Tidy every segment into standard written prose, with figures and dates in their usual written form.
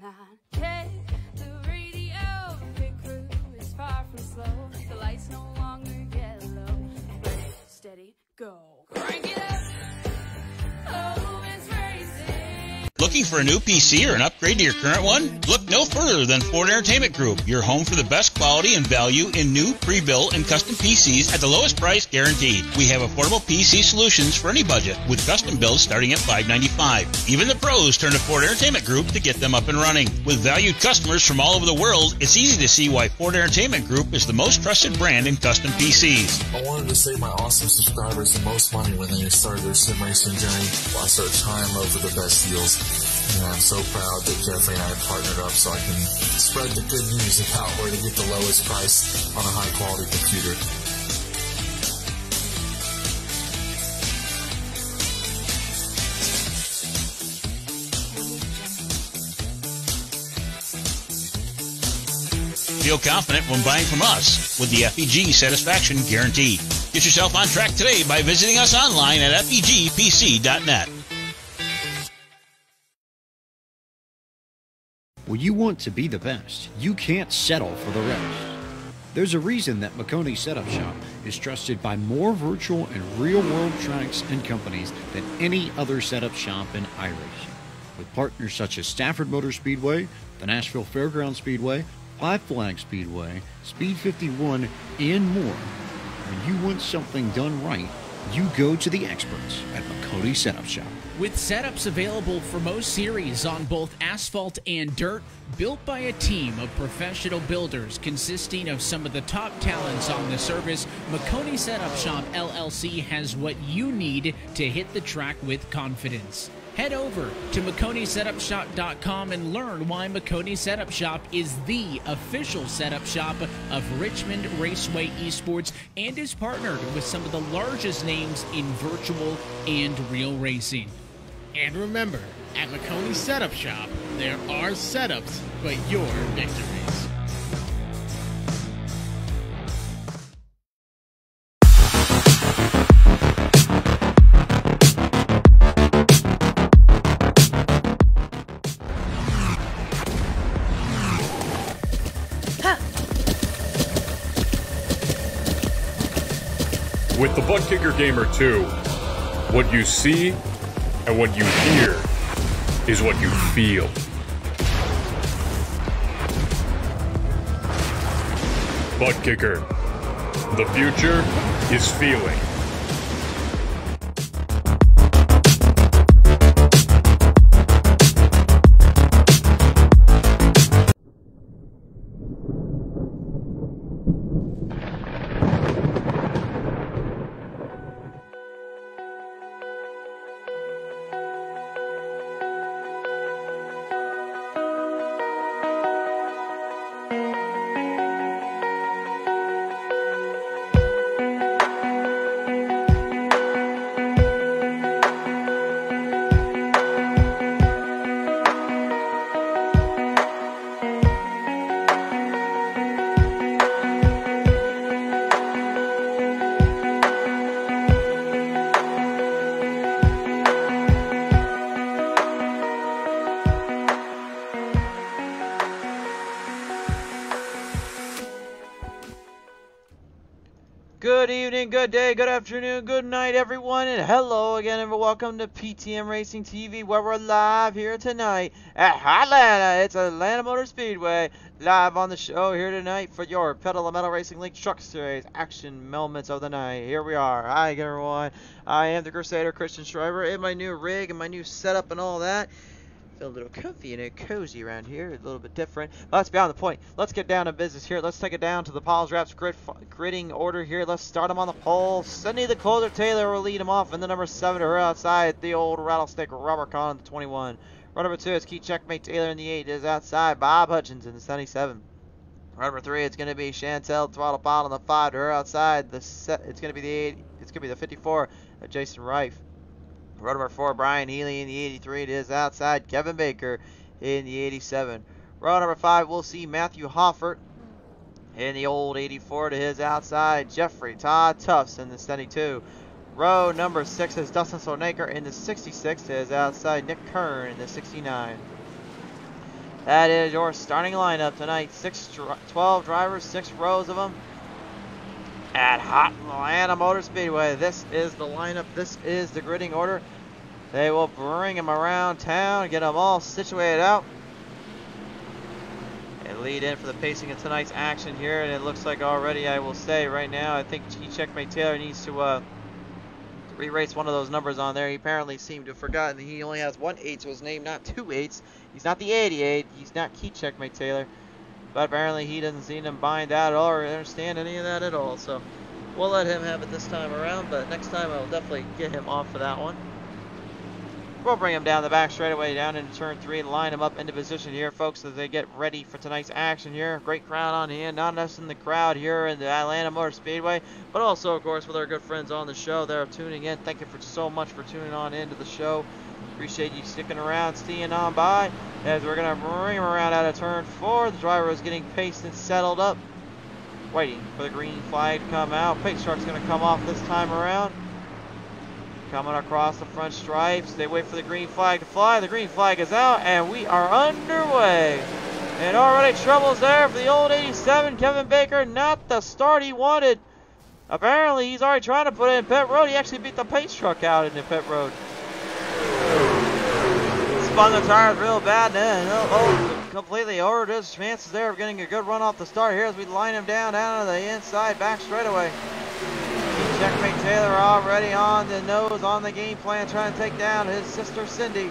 line. Check the radio, pit crew is far from slow. The lights no longer yellow. Ready, steady, go. Crank it up. Oh, it's racing. Looking for a new PC or an upgrade to your current one? Look no further than Ford Entertainment Group, your home for the best quality and value in new, pre-built, and custom PCs at the lowest price guaranteed. We have affordable PC solutions for any budget, with custom builds starting at $595. Even the pros turn to Ford Entertainment Group to get them up and running. With valued customers from all over the world, it's easy to see why Ford Entertainment Group is the most trusted brand in custom PCs. I wanted to save my awesome subscribers the most money when they started their sim racing journey. I started trying to look for the best deals. And I'm so proud that Jeffrey and I have partnered up so I can spread the good news about where to get the lowest price on a high-quality computer. Feel confident when buying from us with the FEG Satisfaction Guarantee. Get yourself on track today by visiting us online at fegpc.net. When you want to be the best, you can't settle for the rest. There's a reason that Maconi Setup Shop is trusted by more virtual and real-world tracks and companies than any other setup shop in iRacing. With partners such as Stafford Motor Speedway, the Nashville Fairgrounds Speedway, Five Flag Speedway, Speed 51, and more. When you want something done right, you go to the experts at Maconi Setup Shop. With setups available for most series on both asphalt and dirt, built by a team of professional builders consisting of some of the top talents on the service, Maconi Setup Shop LLC has what you need to hit the track with confidence. Head over to MaconiSetupShop.com and learn why Maconi Setup Shop is the official setup shop of Richmond Raceway Esports and is partnered with some of the largest names in virtual and real racing. And remember, at Maconi Setup Shop, there are setups, but your victories. With the ButtKicker Gamer 2, what you see and what you hear is what you feel. ButtKicker, the future is feeling. Good evening, good day, good afternoon, good night, everyone, and hello again, and welcome to PTM Racing TV, where we're live here tonight at Hotlanta. It's Atlanta Motor Speedway, live on the show here tonight for your Pedal to Metal Racing League Truck Series action moments of the night. Here we are. Hi, everyone. I am the Crusader, Christian Schreiber, in my new rig and my new setup and all that. Feel a little comfy and cozy around here, a little bit different. But let's be on the point. Let's get down to business here. Let's take it down to the Pottlez Wrapz gridding order here. Let's start them on the pole. Sydney the Closer Taylor will lead him off, and the number 7 to her outside, the old rattlesnake Robert Conn, the 21. Run number 2 is Key Checkmate Taylor in the 8 is outside Bob Hutchins in the 77. Run number 3 it's going to be Chantel Throttle Pot on the 5 to her outside. It's going to be the 8. It's going to be the 54 Jason Reif. Row number 4, Brian Healy in the 83 to his outside. Kevin Baker in the 87. Row number 5, we'll see Matthew Hoffert in the old 84 to his outside. Jeffrey Todd Tufts in the 72. Row number 6 is Dustin Slonaker in the 66 to his outside. Nick Kern in the 69. That is your starting lineup tonight. 12 drivers, 6 rows of them at Hotlanta Motor Speedway. This is the lineup. This is the gridding order. They will bring them around town, get them all situated out, and lead in for the pacing of tonight's action here. And it looks like already, I will say right now, I think Checkmate Taylor needs to re-race one of those numbers on there. He apparently seemed to have forgotten that he only has 1 8 to his name, not 2 8s. He's not the 88. He's not Key Checkmate Taylor. But apparently he doesn't seem to bind that at all or understand any of that at all. So we'll let him have it this time around. But next time I'll definitely get him off for that one. We'll bring him down the back straightaway, down into turn 3, and line him up into position here, folks, as they get ready for tonight's action here. Great crowd on hand, not just in the crowd here in the Atlanta Motor Speedway, but also, of course, with our good friends on the show. They're tuning in. Thank you so much for tuning on into the show. Appreciate you sticking around, staying on by, as we're going to bring him around out of turn 4. The driver is getting paced and settled up, waiting for the green flag to come out. Pace truck's going to come off this time around. Coming across the front stripes. They wait for the green flag to fly. The green flag is out, and we are underway. And already troubles there for the old 87, Kevin Baker. Not the start he wanted. Apparently, he's already trying to put it in pit road. He actually beat the pace truck out in the pit road. Spun the tires real bad, and completely over. There's chances there of getting a good run off the start here as we line him down to the inside back straightaway. Checkmate Taylor already on the nose, on the game plan, trying to take down his sister Cindy.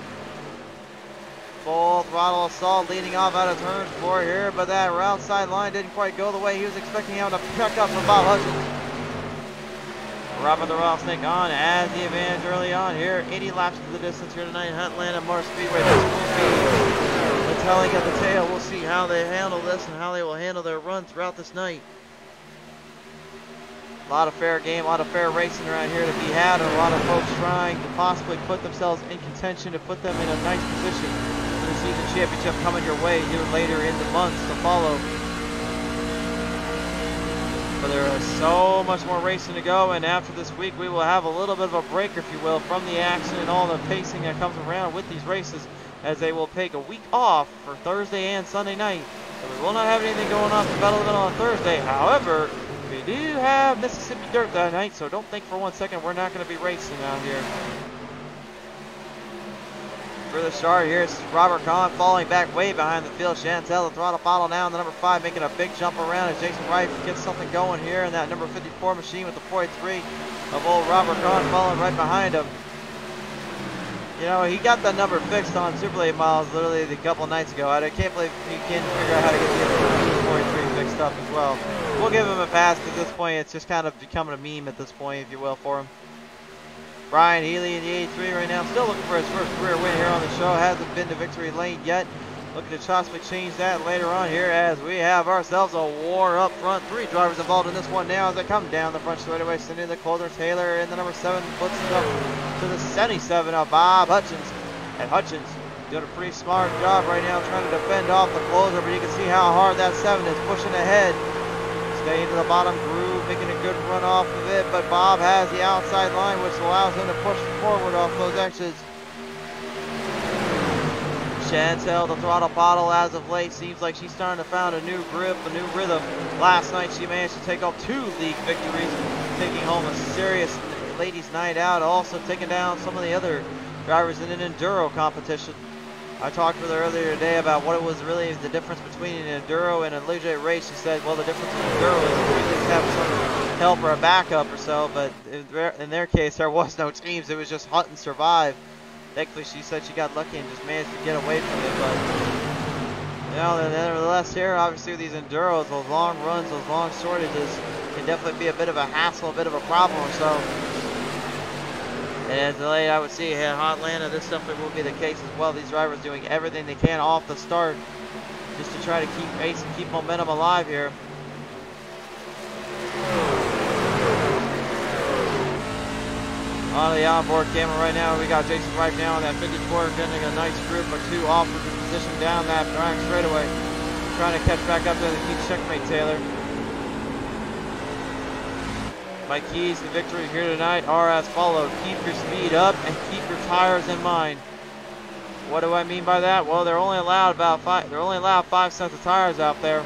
Full throttle assault leading off out of turn 4 here, but that outside line didn't quite go the way he was expecting him to pick up from Bob Hutchins. Robert the Rattlesnake on as the advantage early on here. 80 laps to the distance here tonight at Atlanta Motor Speedway. This will be the telling of the tale. We'll see how they handle this and how they will handle their run throughout this night. A lot of fair game, a lot of fair racing around here to be had, and a lot of folks trying to possibly put themselves in contention to put them in a nice position for the season championship coming your way here later in the months to follow. But there is so much more racing to go, and after this week we will have a little bit of a break, if you will, from the action and all the pacing that comes around with these races, as they will take a week off for Thursday and Sunday night. So we will not have anything going on for Battle Event on Thursday. However, we do have Mississippi Dirt that night, so don't think for 1 second we're not going to be racing out here. For the start here, it's Robert Kahn falling back way behind the field. Chantel, the throttle bottle now, and the number 5 making a big jump around as Jason Wright gets something going here in that number 54 machine with the 43 of old Robert Kahn falling right behind him. You know, he got that number fixed on Super Late Miles literally a couple nights ago. I can't believe he can't figure out how to get the 43 fixed up as well. We'll give him a pass at this point. It's just kind of becoming a meme at this point, if you will, for him. Brian Healy in the 83 right now, still looking for his first career win here on the show. Hasn't been to victory lane yet. Looking to possibly change that later on here as we have ourselves a war up front. 3 drivers involved in this one now as they come down the front straightaway. Sending the Calder Taylor in the number 7, puts it up to the 77 of Bob Hutchins. And Hutchins doing a pretty smart job right now trying to defend off the closer, but you can see how hard that 7 is pushing ahead. Staying to the bottom groove, making a good run off of it, but Bob has the outside line, which allows him to push forward off those exits. Chantel, the throttle bottle, as of late, seems like she's starting to find a new grip, a new rhythm. Last night, she managed to take off 2 league victories, taking home a serious ladies' night out, also taking down some of the other drivers in an enduro competition. I talked with her earlier today about what it was really the difference between an enduro and a legit race. She said, well, the difference in enduro is you at least have some help or a backup or so, but in their case, there was no teams. It was just hunt and survive. Thankfully, she said she got lucky and just managed to get away from it, but, you know, nevertheless here, obviously with these enduros, those long runs, those long shortages can definitely be a bit of a hassle, a bit of a problem or so. And as late I would see here in Hotlanta, this definitely will be the case as well. These drivers doing everything they can off the start just to try to keep pace and keep momentum alive here. On the onboard camera right now, we got Jason Wright now on that 54, getting a nice group of 2 off of his position down that track straightaway. Trying to catch back up there to keep Checkmate Taylor. My keys to victory here tonight are as follows. Keep your speed up and keep your tires in mind. What do I mean by that? Well, they're only allowed 5 sets of tires out there,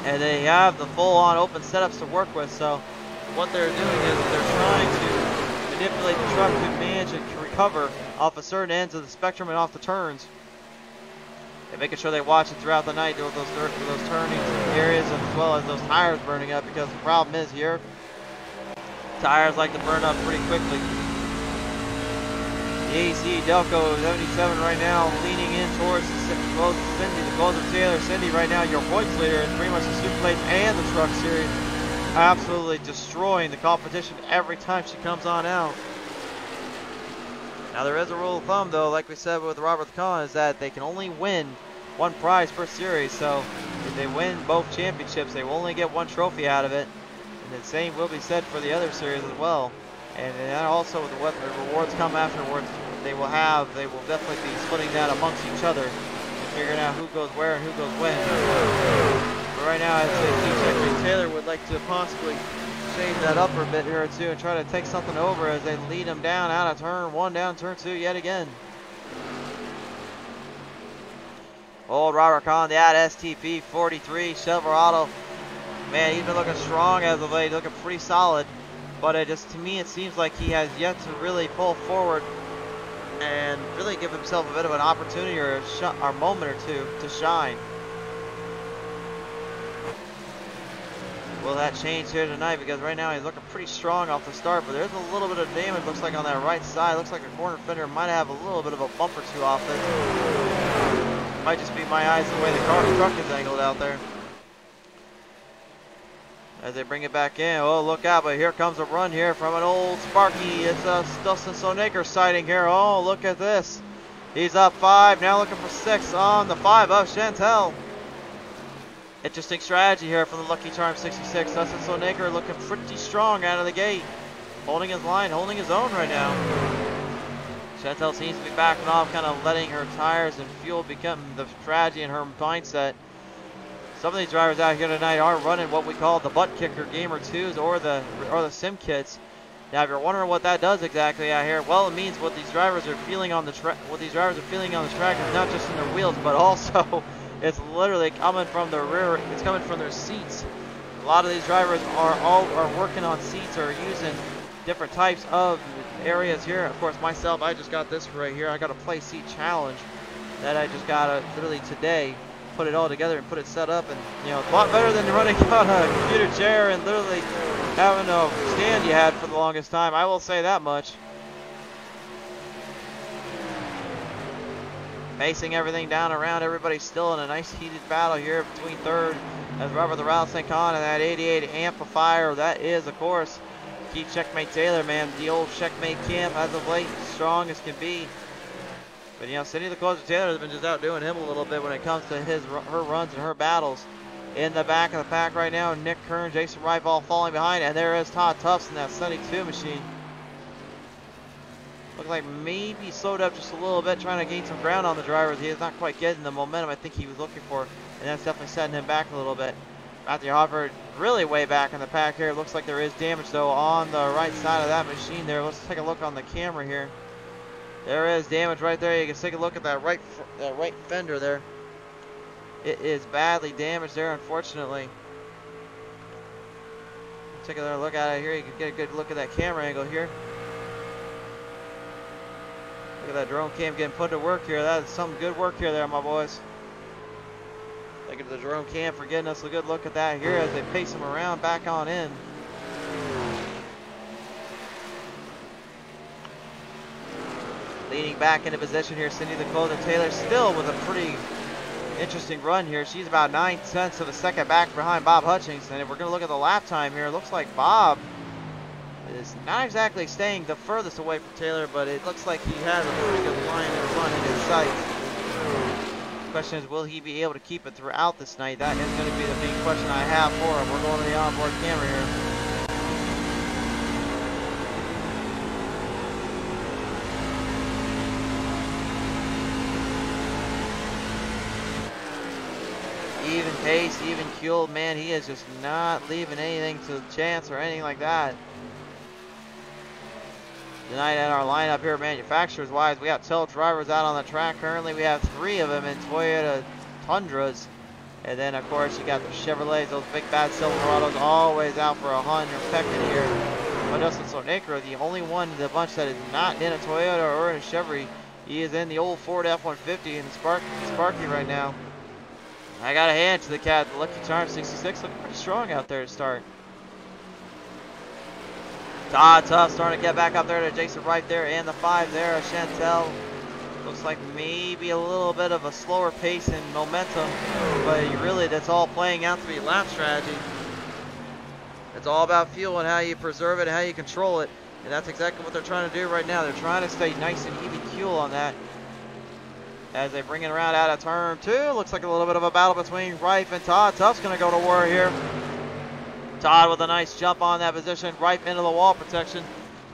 and they have the full-on open setups to work with. So what they're doing is they're trying to manipulate the truck to manage and recover off of certain ends of the spectrum and off the turns, and making sure they watch it throughout the night, those turning areas, as well as those tires burning up. Because the problem is here, tires like to burn up pretty quickly. The AC Delco 77 right now leaning in towards both Cindy, the Golden Taylor. Cindy right now, your points leader in pretty much the Super Plates and the Truck Series, absolutely destroying the competition every time she comes on out. Now there is a rule of thumb though, like we said with Robert Kahn, is that they can only win one prize per series. So if they win both championships, they will only get one trophy out of it. And the same will be said for the other series as well. And then also what the rewards come afterwards, they will definitely be splitting that amongst each other and figuring out who goes where and who goes when. But right now I'd say Team Checkmate Taylor would like to possibly change that up a bit here too and try to take something over as they lead them down out of turn 1 down turn 2 yet again. Old Robert Kahn, that STP 43 Silverado. Man, he's been looking strong as of late, looking pretty solid. But to me, it seems like he has yet to really pull forward and really give himself a bit of an opportunity or a moment or two to shine. Will that change here tonight? Because right now he's looking pretty strong off the start, but there's a little bit of damage, looks like on that right side. Looks like a corner fender might have a little bit of a bump or two off it. Might just be my eyes the way the truck is angled out there. As they bring it back in, oh look out, but here comes a run here from an old Sparky. It's a Dustin Sonaker sighting here. Oh, look at this. He's up 5, now looking for 6 on the 5 of Chantel. Interesting strategy here from the Lucky Charm 66. Dustin Sonaker looking pretty strong out of the gate. Holding his line, holding his own right now. Chantel seems to be backing off, kind of letting her tires and fuel become the strategy in her mindset. Some of these drivers out here tonight are running what we call the ButtKicker Gamer 2s or the Sim Kits. Now, if you're wondering what that does exactly out here, well, it means what these drivers are feeling on the track. What these drivers are feeling on the track is not just in their wheels, but also it's literally coming from their rear. It's coming from their seats. A lot of these drivers are working on seats or using different types of areas here. Of course, myself, I just got this right here. I got a play seat challenge that I just got literally today. Put it all together and put it set up, and you know, it's a lot better than running on a computer chair and literally having a stand you had for the longest time. I will say that much. Pacing everything down around, everybody's still in a nice heated battle here between third as Robert the Wrapz and Con and that 88 amplifier. That is, of course, Keep Checkmate Taylor, man. The old Checkmate camp as of late, strong as can be. But you know, Cindy the Closer Taylor has been just outdoing him a little bit when it comes to her runs and her battles. In the back of the pack right now, Nick Kern, Jason Wright all falling behind, and there is Todd Tufts in that 72 machine. Looks like maybe slowed up just a little bit, trying to gain some ground on the drivers. He is not quite getting the momentum I think he was looking for, and that's definitely setting him back a little bit. Matthew Hoffer really way back in the pack here. It looks like there is damage though on the right side of that machine there. Let's take a look on the camera here. There is damage right there. You can take a look at that right fender there. It is badly damaged there, unfortunately. Take another look at it here. You can get a good look at that camera angle here. Look at that drone cam getting put to work here. That is some good work here there, my boys. Thank you to the drone cam for getting us a good look at that here as they pace him around back on in. Leading back into position here, Cindy the Closer Taylor still with a pretty interesting run here. She's about 9/10 of a second back behind Bob Hutchings. And if we're going to look at the lap time here, it looks like Bob is not exactly staying the furthest away from Taylor, but it looks like he has a pretty good line and run in his sights. The question is, will he be able to keep it throughout this night? That is going to be the big question I have for him. We're going to the onboard camera here. Even pace, even keel, man, he is just not leaving anything to chance or anything like that. Tonight in our lineup here, manufacturers-wise, we got Tilt drivers out on the track. Currently, we have 3 of them in Toyota Tundras. And then, of course, you got the Chevrolets, those big bad Silverados, always out for a hunt or pecking here. But Dustin Sonacro, the only one in the bunch that is not in a Toyota or in a Chevy. He is in the old Ford F-150 in the Sparky right now. I got a hand to the cat. The Lucky Charm 66 looking pretty strong out there to start. Todd Tough starting to get back up there to Jason right there, and the 5 there. Chantel looks like maybe a little bit of a slower pace and momentum, but really that's all playing out to be lap strategy. It's all about fuel and how you preserve it and how you control it, and that's exactly what they're trying to do right now. They're trying to stay nice and even fuel on that as they bring it around out of turn 2. Looks like a little bit of a battle between Rife and Todd. Tough's going to go to war here. Todd with a nice jump on that position, right into the wall protection.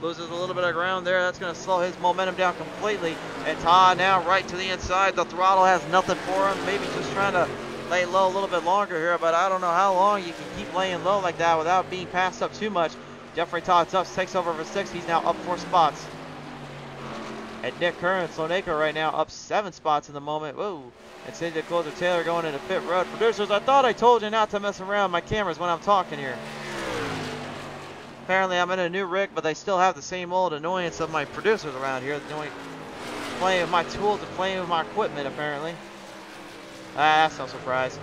Loses a little bit of ground there. That's going to slow his momentum down completely. And Todd now right to the inside. The throttle has nothing for him. Maybe just trying to lay low a little bit longer here, but I don't know how long you can keep laying low like that without being passed up too much. Jeffrey Todd Tufts takes over for 6. He's now up 4 spots. And Nick Curran, Sonacro right now up 7 spots in the moment. Whoa. And Cindy Coulter Taylor going into pit road. Producers, I thought I told you not to mess around with my cameras when I'm talking here. Apparently I'm in a new rig, but they still have the same old annoyance of my producers around here. Playing with my tools and playing with my equipment, apparently. That's no surprise.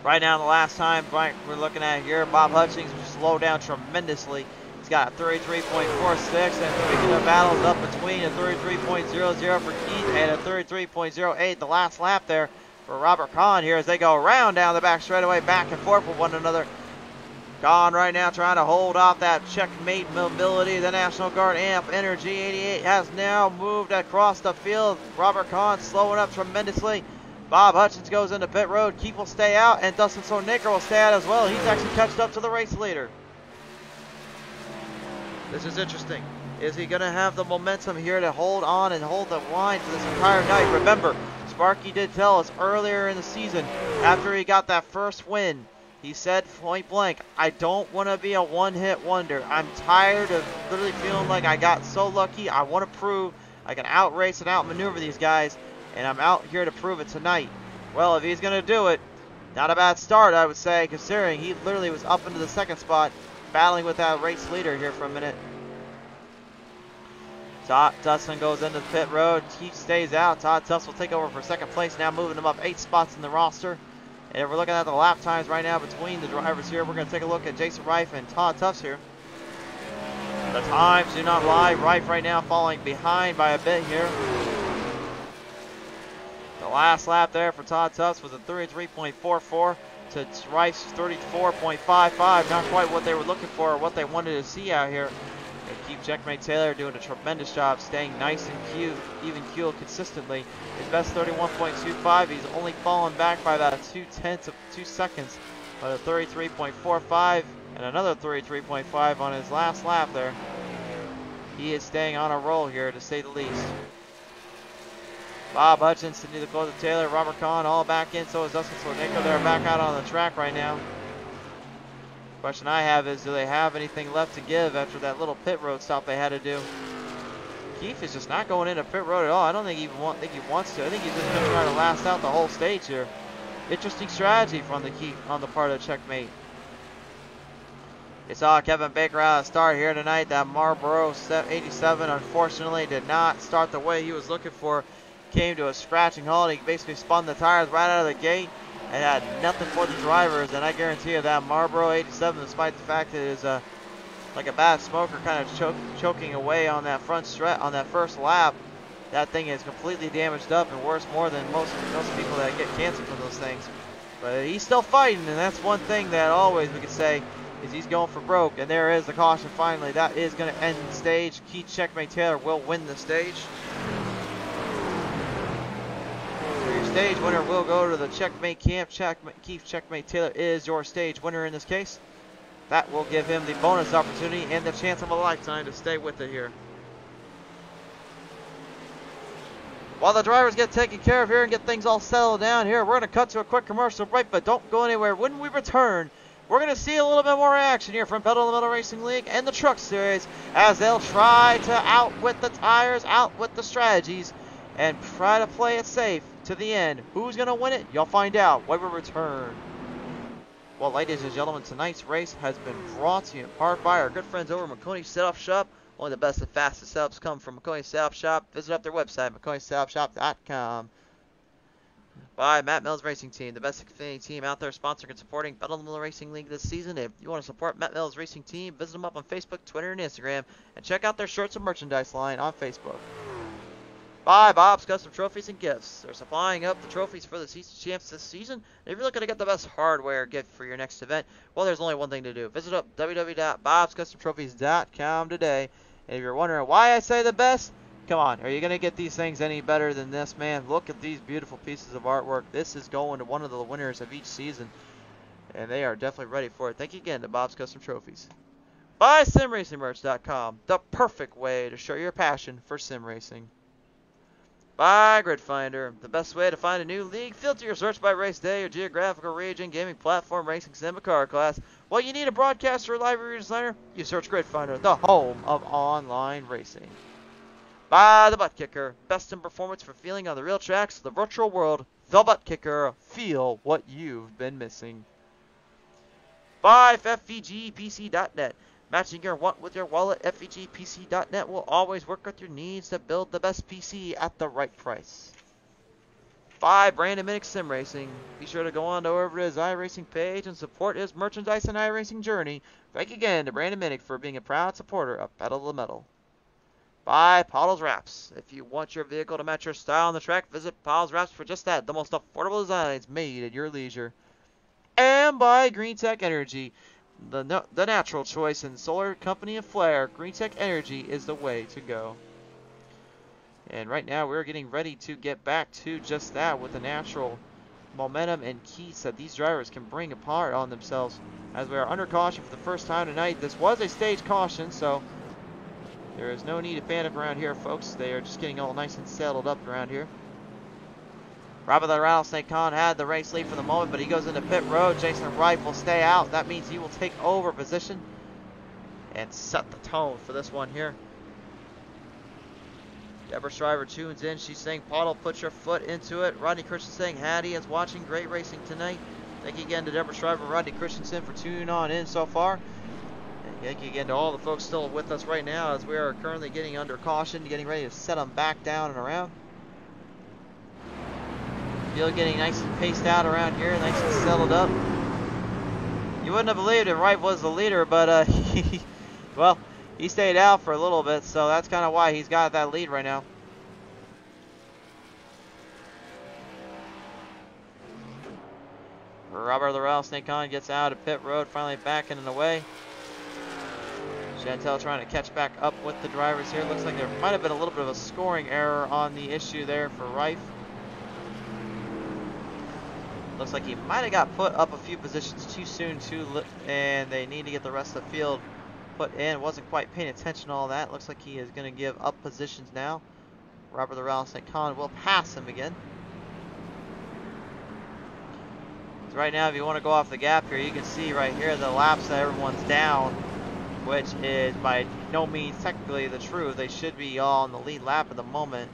Right now, the last time we're looking at here, Bob Hutchings slowed down tremendously. He's got a 33.46, and speaking of battles up between a 33.00 for Keith and a 33.08 the last lap there for Robert Kahn here as they go around down the back straightaway, back and forth with one another. Kahn right now trying to hold off that checkmate mobility. The National Guard Amp Energy 88 has now moved across the field. Robert Kahn slowing up tremendously. Bob Hutchins goes into pit road. Keith will stay out, and Dustin Sonacro will stay out as well. He's actually catched up to the race leader. This is interesting. Is he going to have the momentum here to hold on and hold the line for this entire night? Remember, Sparky did tell us earlier in the season, after he got that first win, he said point blank, I don't want to be a one-hit wonder. I'm tired of literally feeling like I got so lucky. I want to prove I can outrace and outmaneuver these guys, and I'm out here to prove it tonight. Well, if he's going to do it, not a bad start, I would say, considering he literally was up into the 2nd spot, battling with that race leader here for a minute. Dustin goes into the pit road. Keith stays out. Todd Tufts will take over for 2nd place, now moving him up 8 spots in the roster. And if we're looking at the lap times right now between the drivers here, we're going to take a look at Jason Rife and Todd Tufts here. The times do not lie. Rife right now falling behind by a bit here. The last lap there for Todd Tufts was a 33.44 to Rife's 34.55. Not quite what they were looking for or what they wanted to see out here. And keep Checkmate Taylor doing a tremendous job staying nice and even keel consistently. His best 31.25. He's only fallen back by about 0.2 of 2 seconds. But a 33.45 and another 33.5 on his last lap there. He is staying on a roll here, to say the least. Bob Hutchins, Sidney Dakota Taylor, Robert Kahn all back in. So is Dustin Sonacro. They're back out on the track right now. Question I have is, do they have anything left to give after that little pit road stop they had to do? Keith is just not going into pit road at all. I don't think he wants to. I think he's just going to try to last out the whole stage here. Interesting strategy from the Keith on the part of Checkmate. You saw Kevin Baker out of start here tonight. That Marlboro 87 unfortunately did not start the way he was looking for. Came to a scratching halt. He basically spun the tires right out of the gate and had nothing for the drivers. And I guarantee you that Marlboro 87, despite the fact that it is like a bad smoker kind of choking away on that front stretch on that first lap, that thing is completely damaged up and worse more than most people that get cancer from those things. But he's still fighting, and that's one thing that always we could say is he's going for broke. And there is the caution finally. That is going to end the stage. Keith Checkmate Taylor will win the stage. Stage winner will go to the Checkmate camp. Keith Checkmate Taylor is your stage winner in this case. That will give him the bonus opportunity and the chance of a lifetime to stay with it here. While the drivers get taken care of here and get things all settled down here, we're going to cut to a quick commercial break, but don't go anywhere. When we return, we're going to see a little bit more action here from Pedal to the Metal Racing League and the Truck Series as they'll try to outwit the tires, outwit the strategies, and try to play it safe to the end. Who's going to win it? You'll find out when we return. Well, ladies and gentlemen, tonight's race has been brought to you in part by our good friends over at Maconi Setup Shop. Only the best and fastest setups come from Maconi Setup Shop. Visit up their website, MaconiSetupShop.com. By Matt Mills Racing Team, the best Xfinity team out there sponsoring and supporting Pedal to the Metal Racing League this season. If you want to support Matt Mills Racing Team, visit them up on Facebook, Twitter, and Instagram, and check out their shirts and merchandise line on Facebook. By Bob's Custom Trophies and Gifts. They're supplying up the trophies for the season champs this season. And if you're looking to get the best hardware gift for your next event, well, there's only one thing to do. Visit up www.bobscustomtrophies.com today. And if you're wondering why I say the best, come on, are you going to get these things any better than this, man? Look at these beautiful pieces of artwork. This is going to one of the winners of each season, and they are definitely ready for it. Thank you again to Bob's Custom Trophies. By SimRacingMerch.com, the perfect way to show your passion for sim racing. By Grid Finder, the best way to find a new league. Filter your search by race day or geographical region, gaming platform, racing sim, or car class. Well, you need a broadcaster or library designer? You search Grid Finder, the home of online racing. By the ButtKicker, best in performance for feeling on the real tracks, the virtual world, the ButtKicker. Feel what you've been missing. By FVGPC.net. Matching your want with your wallet, FVGPC.net will always work with your needs to build the best PC at the right price. By Brandon Minnick Sim Racing. Be sure to go on over to his iRacing page and support his merchandise and iRacing journey. Thank you again to Brandon Minnick for being a proud supporter of Pedal to the Metal. By Pottlez Wrapz. If you want your vehicle to match your style on the track, visit Pottlez Wrapz for just that. The most affordable designs made at your leisure. And by GreenTech Energy. The natural choice in solar company and flare, GreenTech Energy is the way to go. And right now we're getting ready to get back to just that with the natural momentum and keys that these drivers can bring apart on themselves. As we are under caution for the first time tonight, this was a stage caution, so there is no need to panic around here, folks. They are just getting all nice and settled up around here. Robert the Rattlesnake Khan had the race lead for the moment, but he goes into pit road. Jason Wright will stay out. That means he will take over position and set the tone for this one here. Deborah Shriver tunes in. She's saying, Pottle, put your foot into it. Rodney Christensen saying, Hattie is watching. Great racing tonight. Thank you again to Deborah Shriver and Rodney Christensen for tuning on in so far. And thank you again to all the folks still with us right now as we are currently getting under caution, getting ready to set them back down and around. Field getting nice and paced out around here, nice and settled up. You wouldn't have believed it, Wright was the leader, but well, he stayed out for a little bit, so that's kind of why he's got that lead right now. Robert the Rattlesnake Khan gets out of pit road, finally backing in the way. Chantel trying to catch back up with the drivers here. Looks like there might have been a little bit of a scoring error on the issue there for Rife. Looks like he might have got put up a few positions too soon, and they need to get the rest of the field put in. Wasn't quite paying attention to all that. Looks like he is going to give up positions now. Robert the Rattlesnake Khan will pass him again. So right now, if you want to go off the gap here, you can see right here the laps that everyone's down, which is by no means technically the truth. They should be all on the lead lap at the moment,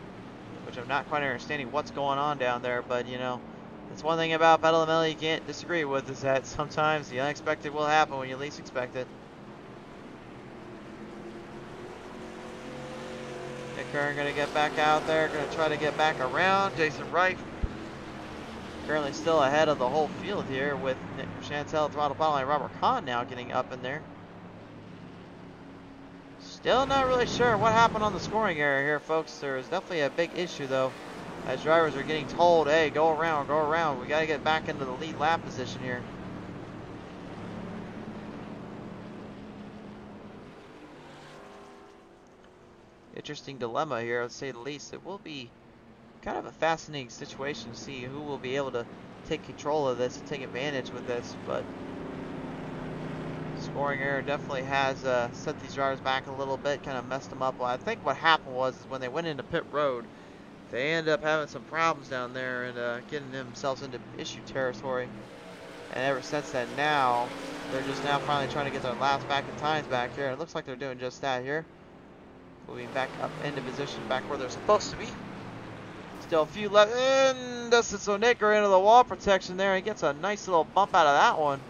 which I'm not quite understanding what's going on down there, but you know, it's one thing about Pedal to the Metal you can't disagree with, is that sometimes the unexpected will happen when you least expect it. Current going to get back out there, going to try to get back around. Jason Wright currently still ahead of the whole field here, with Chantel, Throttle Bottle, and Robert Kahn now getting up in there. Still not really sure what happened on the scoring error here, folks. There is definitely a big issue, though, as drivers are getting told, hey, go around, go around. We got to get back into the lead lap position here. Interesting dilemma here, to say the least. It will be kind of a fascinating situation to see who will be able to take control of this and take advantage with this, but scoring error definitely has set these drivers back a little bit, kind of messed them up. Well, I think what happened was when they went into pit road, they ended up having some problems down there and getting themselves into issue territory. And ever since then, now they're just now finally trying to get their laps back and times back here. And it looks like they're doing just that here. Moving back up into position, back where they're supposed to be. Still a few left. And Dustin Sonicker into the wall protection there. He gets a nice little bump out of that one.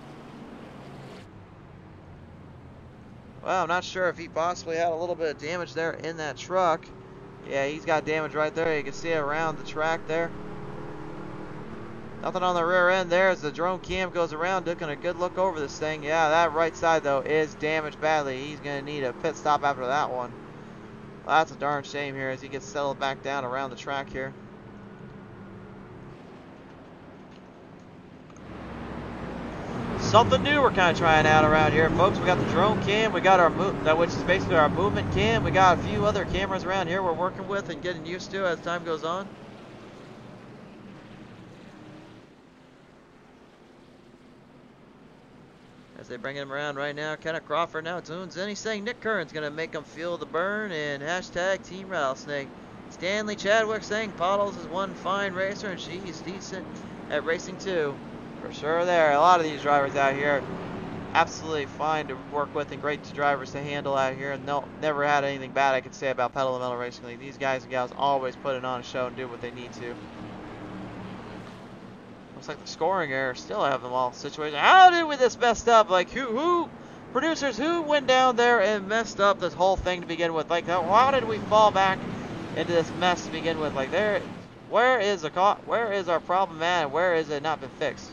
Well, I'm not sure if he possibly had a little bit of damage there in that truck. Yeah, he's got damage right there. You can see it around the track there. Nothing on the rear end there as the drone cam goes around, taking a good look over this thing. Yeah, that right side, though, is damaged badly. He's going to need a pit stop after that one. Well, that's a darn shame here as he gets settled back down around the track here. Something new we're kind of trying out around here, folks. We got the drone cam, we got our which is basically our movement cam. We got a few other cameras around here we're working with and getting used to as time goes on. As they bring him around right now, Kenneth Crawford now tunes in. He's saying Nick Kern's going to make him feel the burn and hashtag Team Rattlesnake. Stanley Chadwick saying Pottlez is one fine racer and she's decent at racing too. For sure there. A lot of these drivers out here absolutely fine to work with and great drivers to handle out here. And they'll never had anything bad I could say about Pedal to Metal Racing League. These guys and gals always put it on a show and do what they need to. Looks like the scoring error still have them all situated. How did we this messed up? Like who producers who went down there and messed up this whole thing to begin with? Like how did we fall back into this mess to begin with? Like where is our problem at and where is it not been fixed?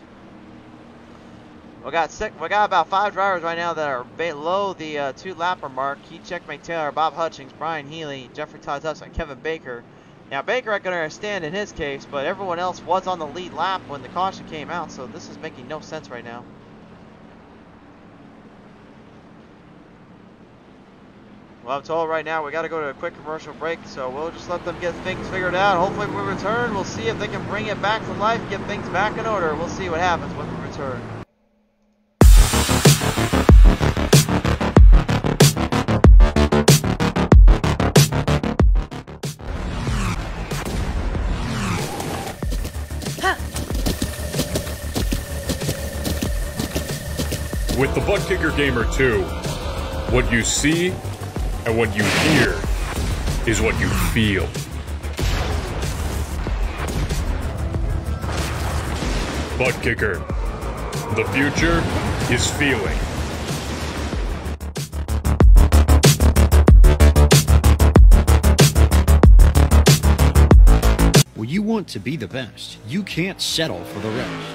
We got about 5 drivers right now that are below the 2-lapper mark. Keith Checkmate Taylor, Bob Hutchings, Brian Healy, Jeffrey Todd and Kevin Baker. Now Baker I can understand in his case, but everyone else was on the lead lap when the caution came out, so this is making no sense right now. Well, I'm told right now we got to go to a quick commercial break, so we'll just let them get things figured out. Hopefully when we return, we'll see if they can bring it back to life, get things back in order. We'll see what happens when we return. With the ButtKicker Gamer 2, what you see and what you hear is what you feel. ButtKicker, the future is feeling. When you want to be the best, you can't settle for the rest.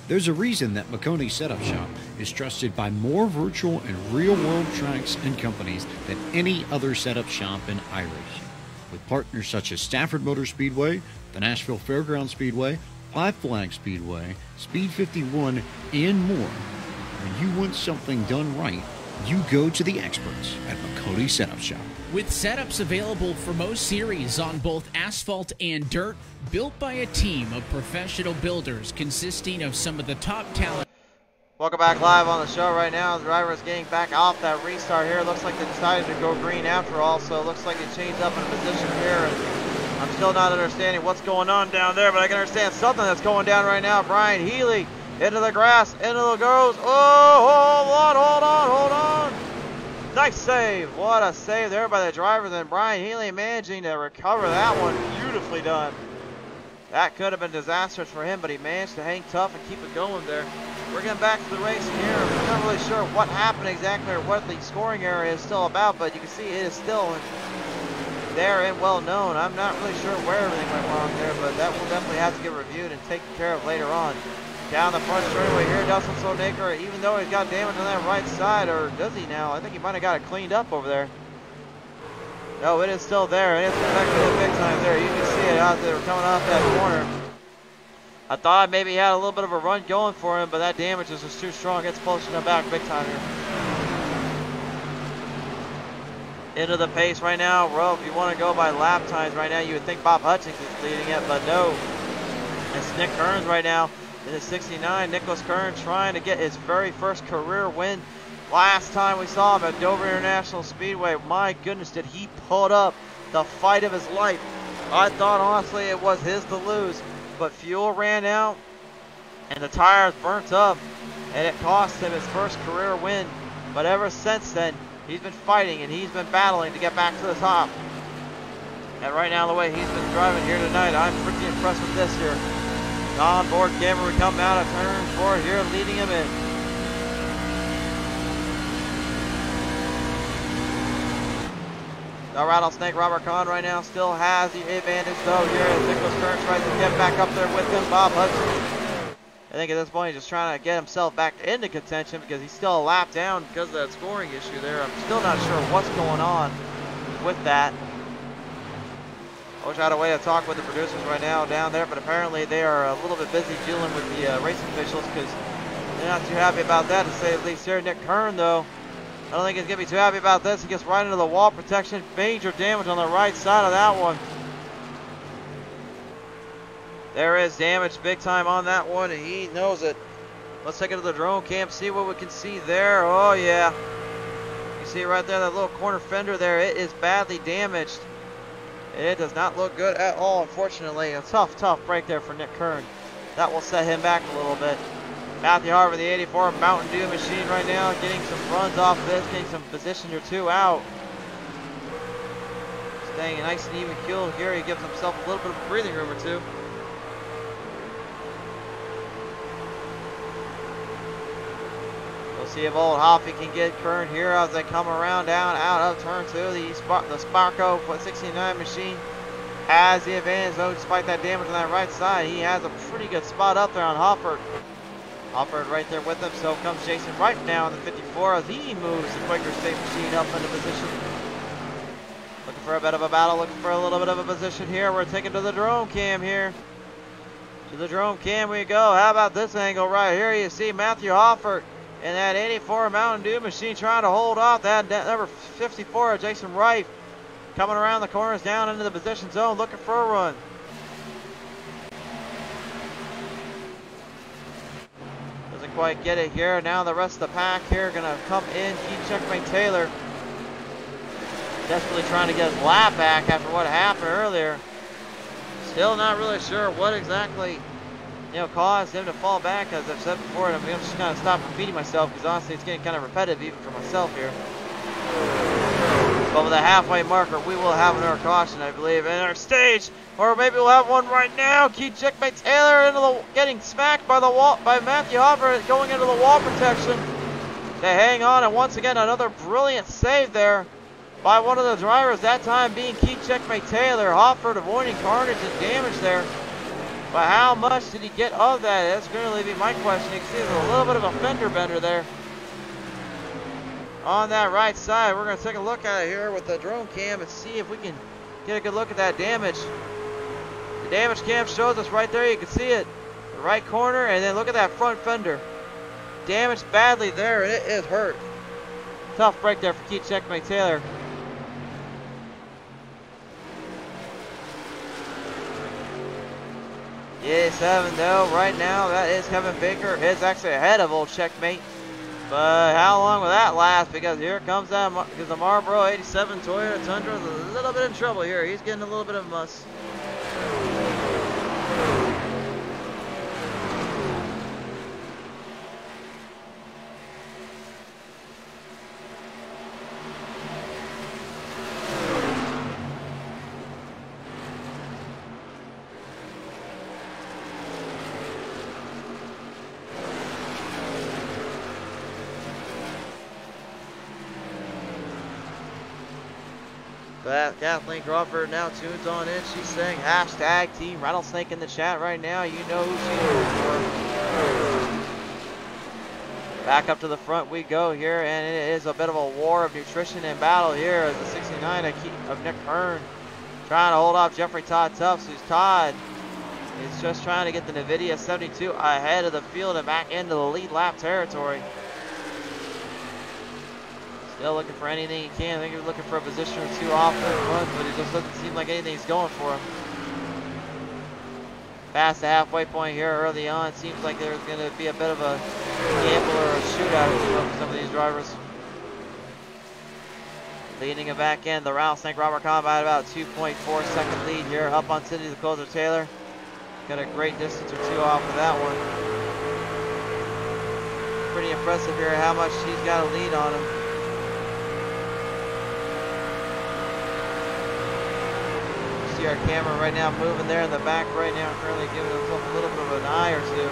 There's a reason that Maconi Setup Shop is trusted by more virtual and real-world tracks and companies than any other setup shop in iRacing. With partners such as Stafford Motor Speedway, the Nashville Fairground Speedway, Five Flag Speedway, Speed 51, and more. When you want something done right, you go to the experts at Maconi Setup Shop. With setups available for most series on both asphalt and dirt, built by a team of professional builders consisting of some of the top talent. Welcome back live on the show right now. The driver is getting back off that restart here. Looks like they decided to go green after all, so it looks like they changed up in position here. And I'm still not understanding what's going on down there, but I can understand something that's going down right now. Brian Healy into the grass, into the goes. Oh, hold on. Nice save. What a save there by the driver. Then Brian Healy managing to recover that one. Beautifully done. That could have been disastrous for him, but he managed to hang tough and keep it going there. We're getting back to the racing here. We're not really sure what happened exactly or what the scoring area is still about, but you can see it is still there and well known. I'm not really sure where everything went wrong there, but that will definitely have to get reviewed and taken care of later on. Down the front straightaway here, Dustin Solnaker, even though he's got damage on that right side, or does he now? I think he might have got it cleaned up over there. No, it is still there, and it's affecting it big time there. You can see it out there coming off that corner. I thought maybe he had a little bit of a run going for him, but that damage is just too strong. It's pushing him back big time here. Into the pace right now. Well, if you want to go by lap times right now, you would think Bob Hutchings is leading it, but no. It's Nick Kearns right now. In the 69, Nicholas Kern trying to get his very first career win. Last time we saw him at Dover International Speedway, my goodness, did he put up the fight of his life. I thought honestly it was his to lose, but fuel ran out. and the tires burnt up, and it cost him his first career win. But ever since then, he's been fighting and he's been battling to get back to the top. And right now, the way he's been driving here tonight, I'm pretty impressed with this here. On-board camera, we come out of turn 4 here, leading him in. The Rattlesnake Robert Kahn right now still has the advantage though here as Nicholas Kern tries to get back up there with him. Bob Hudson, I think at this point he's just trying to get himself back into contention because he's still a lap down because of that scoring issue there. I'm still not sure what's going on with that. I wish I had a way to talk with the producers right now down there, but apparently they are a little bit busy dealing with the racing officials because they're not too happy about that, to say at least here. Nick Kern though, I don't think he's going to be too happy about this. He gets right into the wall protection. Major damage on the right side of that one. There is damage big time on that one, and he knows it. Let's take it to the drone cam, see what we can see there. Oh, yeah. You see right there, that little corner fender there. It is badly damaged. It does not look good at all, unfortunately. A tough break there for Nick Kern. That will set him back a little bit. Matthew Harvey, the 84 Mountain Dew machine right now, getting some runs off this, getting some position or two out. Staying nice and even keel here. He gives himself a little bit of a breathing room or two. We'll see if old Hoffy can get Kern here as they come around down out of turn 2. The Sparco 69 machine has the advantage though, despite that damage on that right side. He has a pretty good spot up there on Hofford. Hofford right there with him, so comes Jason Wright now in the 54 as he moves the Quaker State machine up into position. Looking for a bit of a battle, looking for a little bit of a position here. We're taking to the drone cam here. To the drone cam we go. How about this angle right here? You see Matthew Hofford in that 84 Mountain Dew machine trying to hold off that number 54 Jason Wright. Coming around the corners down into the position zone looking for a run. Doesn't quite get it here. Now the rest of the pack here going to come in. Keith Checkmate Taylor desperately trying to get his lap back after what happened earlier. Still not really sure what exactly caused him to fall back. As I've said before, I'm just going to stop repeating myself because honestly it's getting kind of repetitive even for myself here. Over the halfway marker, we will have another caution, I believe, in our stage, or maybe we'll have one right now. Keith Checkmate Taylor into the getting smacked by the wall by Matthew Hopper, going into the wall protection. They hang on, and once again another brilliant save there by one of the drivers. That time being Keith Checkmate Taylor. Hofford avoiding carnage and damage there. But how much did he get of that? That's going to be my question. You can see there's a little bit of a fender bender there on that right side. We're going to take a look at it here with the drone cam and see if we can get a good look at that damage. The damage cam shows us right there. You can see it. The right corner, and then look at that front fender. Damaged badly there, and it is hurt. Tough break there for Keith Checkmate Taylor. Yeah, 7 though. Right now, that is Kevin Baker. It's actually ahead of old Checkmate. But how long will that last? Because here comes that, because the Marlboro 87 Toyota Tundra is a little bit in trouble here. He's getting a little bit of a muss. Kathleen Crawford now tunes on in. She's saying hashtag Team Rattlesnake in the chat right now. You know who she is for. Back up to the front we go here, and it is a bit of a war of nutrition and battle here as the 69 of Nick Kern trying to hold off Jeffrey Todd Tufts, who's Todd is just trying to get the NVIDIA 72 ahead of the field and back into the lead lap territory. Still looking for anything he can. I think he's looking for a position or two off the run, but it just doesn't seem like anything's going for him. Past the halfway point here early on, it seems like there's going to be a bit of a gamble or a shootout for some of these drivers. Leading it back in, the Rattlesnake Robert Kahn by about 2.4 second lead here, up on Cindy the Closer Taylor. Got a great distance or two off of that one. pretty impressive here how much he's got a lead on him. See our camera right now moving there in the back right now, currently giving himself a little bit of an eye or two.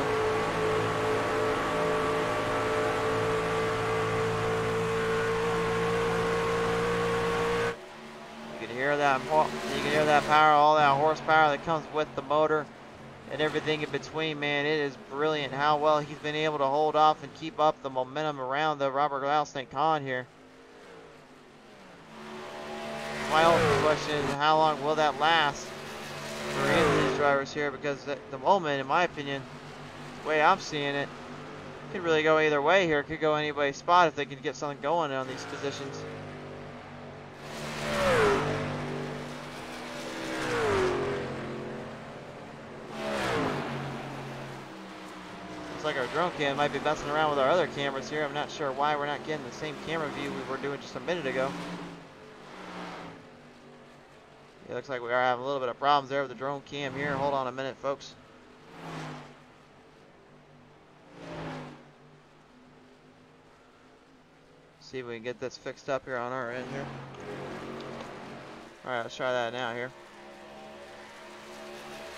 You can hear that power, all that horsepower that comes with the motor and everything in between, man. It is brilliant how well he's been able to hold off and keep up the momentum around the Robert Rattlesnake Con here. My ultimate question is, how long will that last for any of these drivers here? Because at the moment, in my opinion, the way I'm seeing it, could really go either way here. It could go anybody's spot if they can get something going on these positions. Looks like our drone cam might be messing around with our other cameras here. I'm not sure why we're not getting the same camera view we were doing just a minute ago. It looks like we are having a little bit of problems there with the drone cam here. Hold on a minute, folks. See if we can get this fixed up here on our end here. Alright, let's try that now here.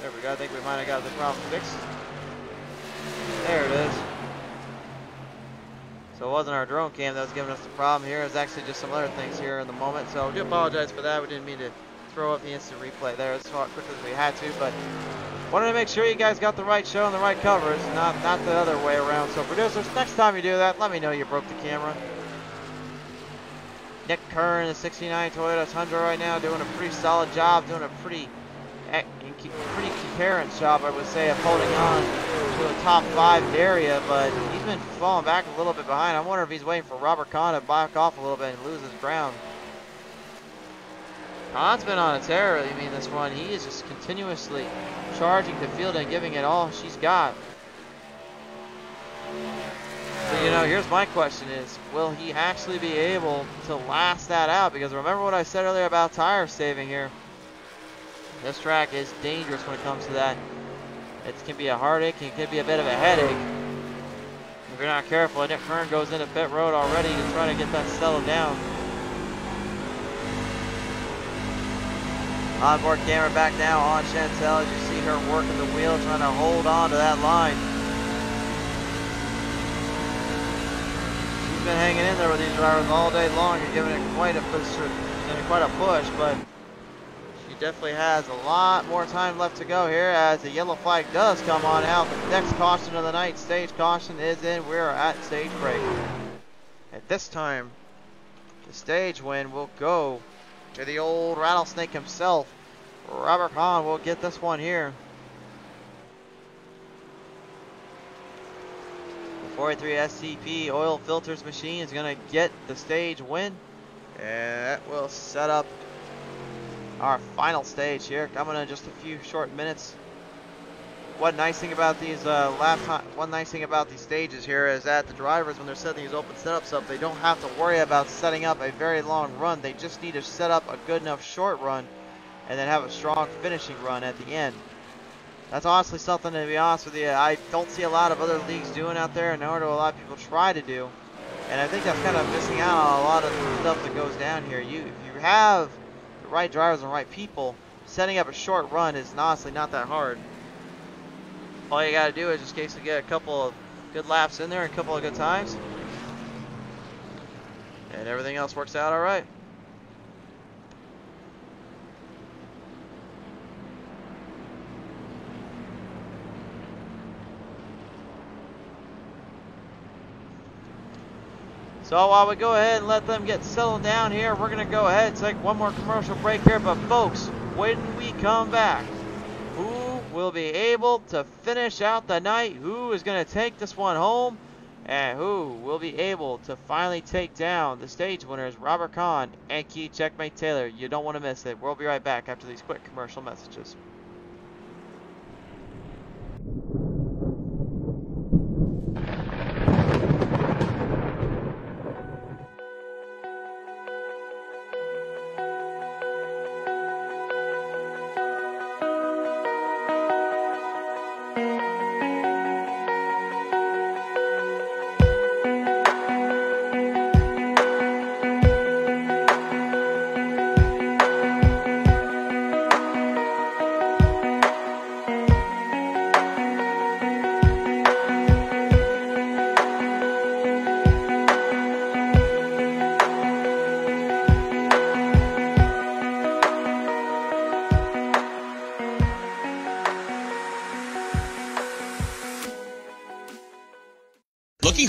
There we go. I think we might have got the problem fixed. There it is. So it wasn't our drone cam that was giving us the problem here. It was actually just some other things here in the moment. So I do apologize for that. We didn't mean to throw up the instant replay there as quick as we had to, but wanted to make sure you guys got the right show and the right coverage, not the other way around. So producers, next time you do that, let me know you broke the camera. Nick Kern, the 69 Toyota Tundra right now, doing a pretty solid job, doing a pretty coherent job, I would say, of holding on to a top 5 area, but he's been falling back a little bit behind. I wonder if he's waiting for Robert Kahn to back off a little bit and lose his ground. Kahn's been on a tear, I mean, this one. He is just continuously charging the field and giving it all she's got. So, you know, here's my question is, will he actually be able to last that out? Because remember what I said earlier about tire saving here. This track is dangerous when it comes to that. It can be a heartache, it can be a bit of a headache. If you're not careful, Nick Kern goes into pit road already to try to get that settled down. Onboard camera back now on Chantel as you see her working the wheel, trying to hold on to that line. She's been hanging in there with these drivers all day long and giving it quite a push, but she definitely has a lot more time left to go here as the yellow flag does come on out. The next caution of the night, stage caution, is in. We're at stage break. At this time, the stage win will go to the old rattlesnake himself. Robert Kahn will get this one here. The 43 SCP oil filters machine is going to get the stage win. And that will set up our final stage here, coming in just a few short minutes. One nice thing about these stages here is that the drivers, when they're setting these open setups up, they don't have to worry about setting up a very long run. They just need to set up a good enough short run and then have a strong finishing run at the end. That's honestly something, to be honest with you, I don't see a lot of other leagues doing out there, nor do a lot of people try to do. And I think that's kind of missing out on a lot of the stuff that goes down here. If you have the right drivers and the right people, setting up a short run is honestly not that hard. All you got to do is just basically get a couple of good laps in there and a couple of good times, and everything else works out all right. So while we go ahead and let them get settled down here, we're going to go ahead and take one more commercial break here. But folks, when we come back, who will be able to finish out the night? Who is going to take this one home? And who will be able to finally take down the stage winners, Robert Kahn and Keith Checkmate Taylor? You don't want to miss it. We'll be right back after these quick commercial messages.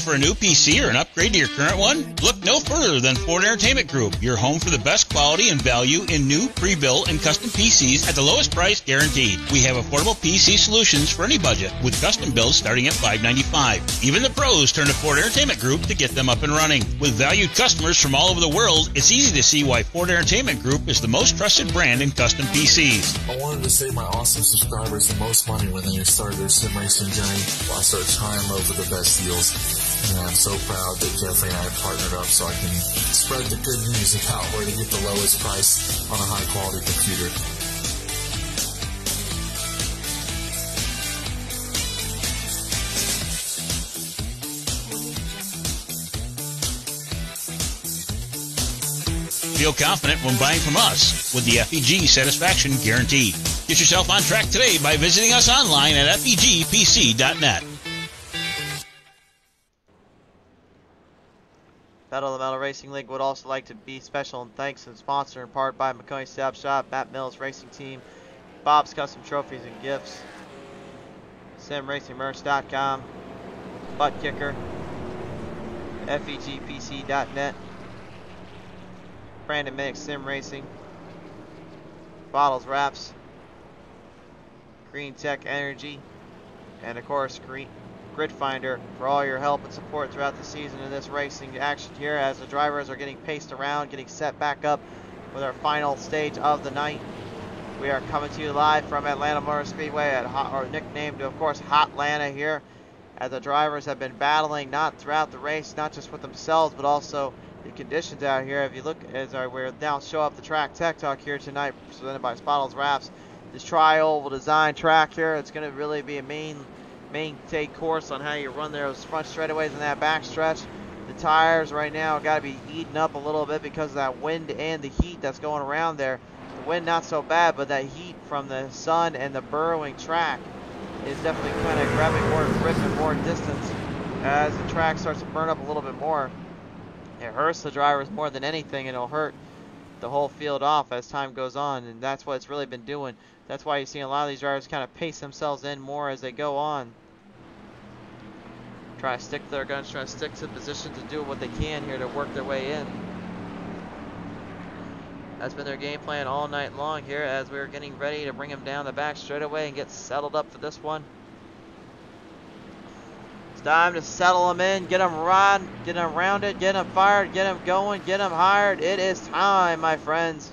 for a new PC or an upgrade to your current one? Look no further than Ford Entertainment Group, your home for the best quality and value in new, pre-built, and custom PCs at the lowest price guaranteed. We have affordable PC solutions for any budget, with custom builds starting at $595. Even the pros turn to Ford Entertainment Group to get them up and running. With valued customers from all over the world, it's easy to see why Ford Entertainment Group is the most trusted brand in custom PCs. I wanted to save my awesome subscribers the most money when they start their sim racing journey. I start trying over the best deals. And I'm so proud that Jeffrey and I have partnered up so I can spread the good news about where to get the lowest price on a high quality computer. Feel confident when buying from us with the FEG Satisfaction Guarantee. Get yourself on track today by visiting us online at fegpc.net. Battle of the Metal Racing League would also like to be special and thanks and sponsored in part by Maconi Setup Shop, Matt Mills Racing Team, Bob's Custom Trophies and Gifts, SimRacingMerch.com, ButtKicker, FEGPC.net, Brandon Minnick Sim Racing, Pottlez Wrapz, GreenTech Energy, and of course Grid Finder for all your help and support throughout the season in this racing action here as the drivers are getting paced around, getting set back up with our final stage of the night. We are coming to you live from Atlanta Motor Speedway or nicknamed of course Hotlanta here, as the drivers have been battling not throughout the race, not just with themselves but also the conditions out here. If you look as we're now show up the track tech talk here tonight presented by Pottlez Wrapz. This tri-oval design track here, it's going to really be a main take course on how you run those front straightaways and that back stretch. The tires right now got to be eaten up a little bit because of that wind and the heat that's going around there. The wind not so bad, but that heat from the sun and the burrowing track is definitely kind of grabbing more grip and more distance as the track starts to burn up a little bit more. It hurts the drivers more than anything, and it'll hurt the whole field off as time goes on, and that's what it's really been doing. That's why you see a lot of these drivers kind of pace themselves in more as they go on. Try to stick to their guns, try to stick to the position to do what they can here to work their way in. That's been their game plan all night long here as we're getting ready to bring them down the back straightaway and get settled up for this one. It's time to settle them in, get them riding, get them rounded, get them fired, get them going, get them hired. It is time, my friends.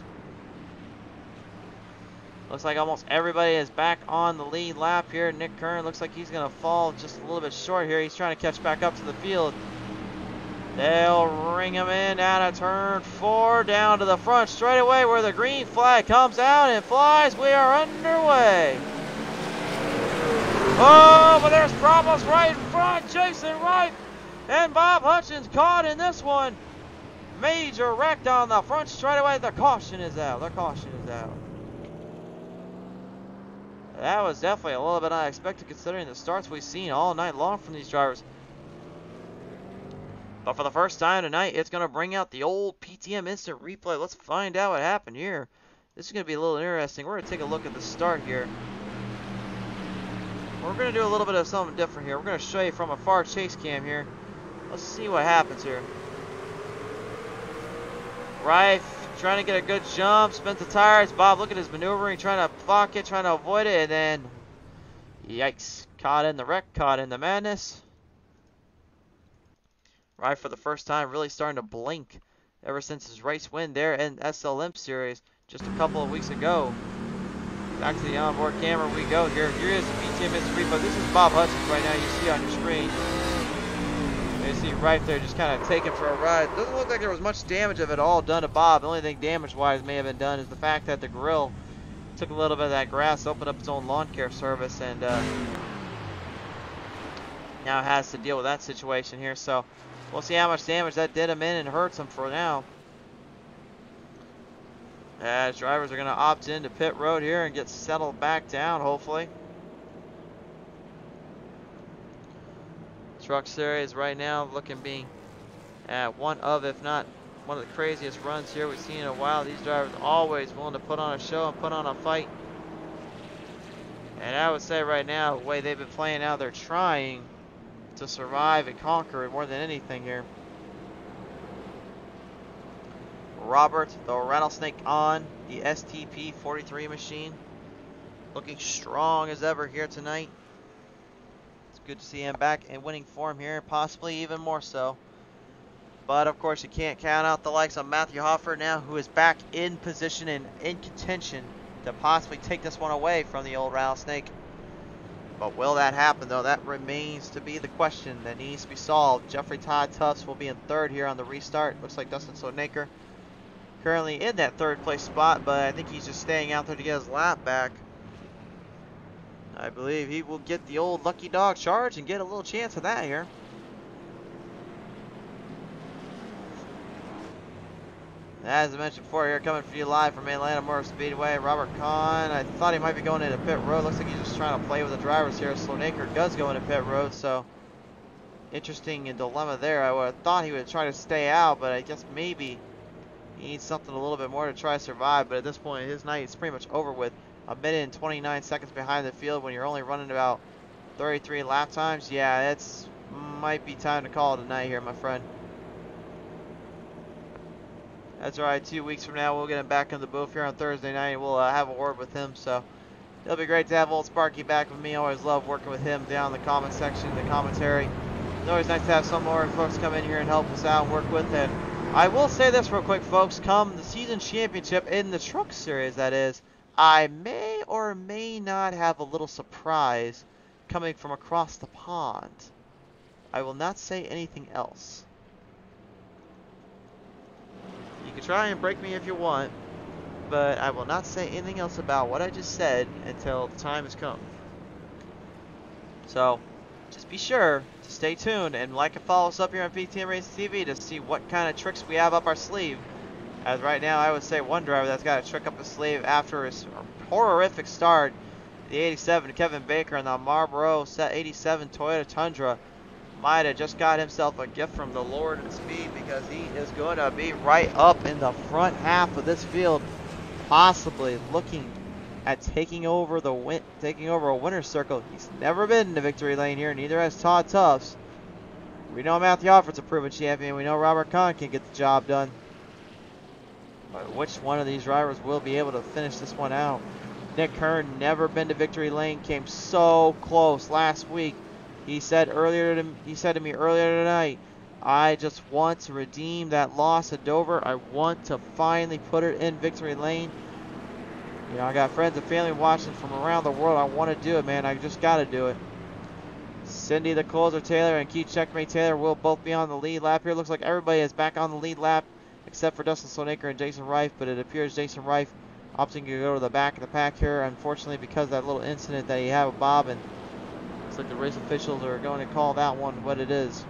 Looks like almost everybody is back on the lead lap here. Nick Kern looks like he's going to fall just a little bit short here. He's trying to catch back up to the field. They'll ring him in out of turn 4 down to the front straightaway where the green flag comes out and flies. We are underway. Oh, but there's problems right in front. Jason Wright and Bob Hutchins caught in this one. Major wreck on the front straightaway. The caution is out. The caution is out. That was definitely a little bit unexpected considering the starts we've seen all night long from these drivers. But for the first time tonight, it's going to bring out the old PTM instant replay. Let's find out what happened here. This is going to be a little interesting. We're going to take a look at the start here. We're going to do a little bit of something different here. We're going to show you from a far chase cam here. Let's see what happens here. Rife trying to get a good jump, spent the tires. Bob, look at his maneuvering, trying to block it, trying to avoid it, and then, yikes, caught in the wreck, caught in the madness. Right for the first time, really starting to blink ever since his race win there in SLM Series just a couple of weeks ago. Back to the onboard camera we go here. Here is the PTM Instant Replay. This is Bob Hutchins right now, you see on your screen. You see right there just kind of taking for a ride. Doesn't look like there was much damage of it all done to Bob. The only thing damage-wise may have been done is the fact that the grill took a little bit of that grass, opened up its own lawn care service, and now has to deal with that situation here. So we'll see how much damage that did him in and hurts him for now. As drivers are going to opt into pit road here and get settled back down, hopefully. Truck Series right now looking being at one of, if not one of the craziest runs here we've seen in a while. These drivers always willing to put on a show and put on a fight. And I would say right now, the way they've been playing out, they're trying to survive and conquer more than anything here. Robert, the Rattlesnake on the STP 43 machine. Looking strong as ever here tonight. It's good to see him back in winning form here, possibly even more so. But of course you can't count out the likes of Matthew Hoffer now, who is back in position and in contention to possibly take this one away from the old Rattlesnake. But will that happen though? That remains to be the question that needs to be solved. Jeffrey Todd Tufts will be in third here on the restart. Looks like Dustin Slonaker currently in that third place spot, but I think he's just staying out there to get his lap back. I believe he will get the old lucky dog charge and get a little chance of that here. As I mentioned before, here coming for you live from Atlanta Motor Speedway, Robert Kahn. I thought he might be going into pit road. Looks like he's just trying to play with the drivers here. Slonaker does go into pit road, so interesting dilemma there. I would have thought he would try to stay out, but I guess maybe he needs something a little bit more to try to survive. But at this point, his night is pretty much over with. A minute and 29 seconds behind the field when you're only running about 33 lap times. Yeah, it's might be time to call it a night here, my friend. That's right, 2 weeks from now, we'll get him back in the booth here on Thursday night, and we'll have a word with him. So it'll be great to have old Sparky back with me. I always love working with him down in the comment section, the commentary. It's always nice to have some more folks come in here and help us out and work with it. I will say this real quick, folks. Come the season championship in the Truck Series, that is, I may or may not have a little surprise coming from across the pond. I will not say anything else. You can try and break me if you want, but I will not say anything else about what I just said until the time has come. So, just be sure to stay tuned and like and follow us up here on PTM Racing TV to see what kind of tricks we have up our sleeve. As right now, I would say one driver that's got a trick up his sleeve after his horrific start, the 87 Kevin Baker in the Marlboro Set 87 Toyota Tundra, might have just got himself a gift from the Lord in speed, because he is going to be right up in the front half of this field, possibly looking at taking over a winner's circle. He's never been in the victory lane here, neither has Todd Tufts. We know Matthew Hoffer's a proven champion. We know Robert Kahn can get the job done. But which one of these drivers will be able to finish this one out? Nick Kern, never been to victory lane, came so close last week. He said to me earlier tonight, I just want to redeem that loss at Dover. I want to finally put it in victory lane. You know, I got friends and family watching from around the world. I want to do it, man. I just got to do it. Cindy the Closer Taylor and Keith Checkmate Taylor will both be on the lead lap here. Looks like everybody is back on the lead lap except for Dustin Slonaker and Jason Reif, but it appears Jason Reif opting to go to the back of the pack here, unfortunately, because of that little incident that he had with Bob, and looks like the race officials are going to call that one what it is.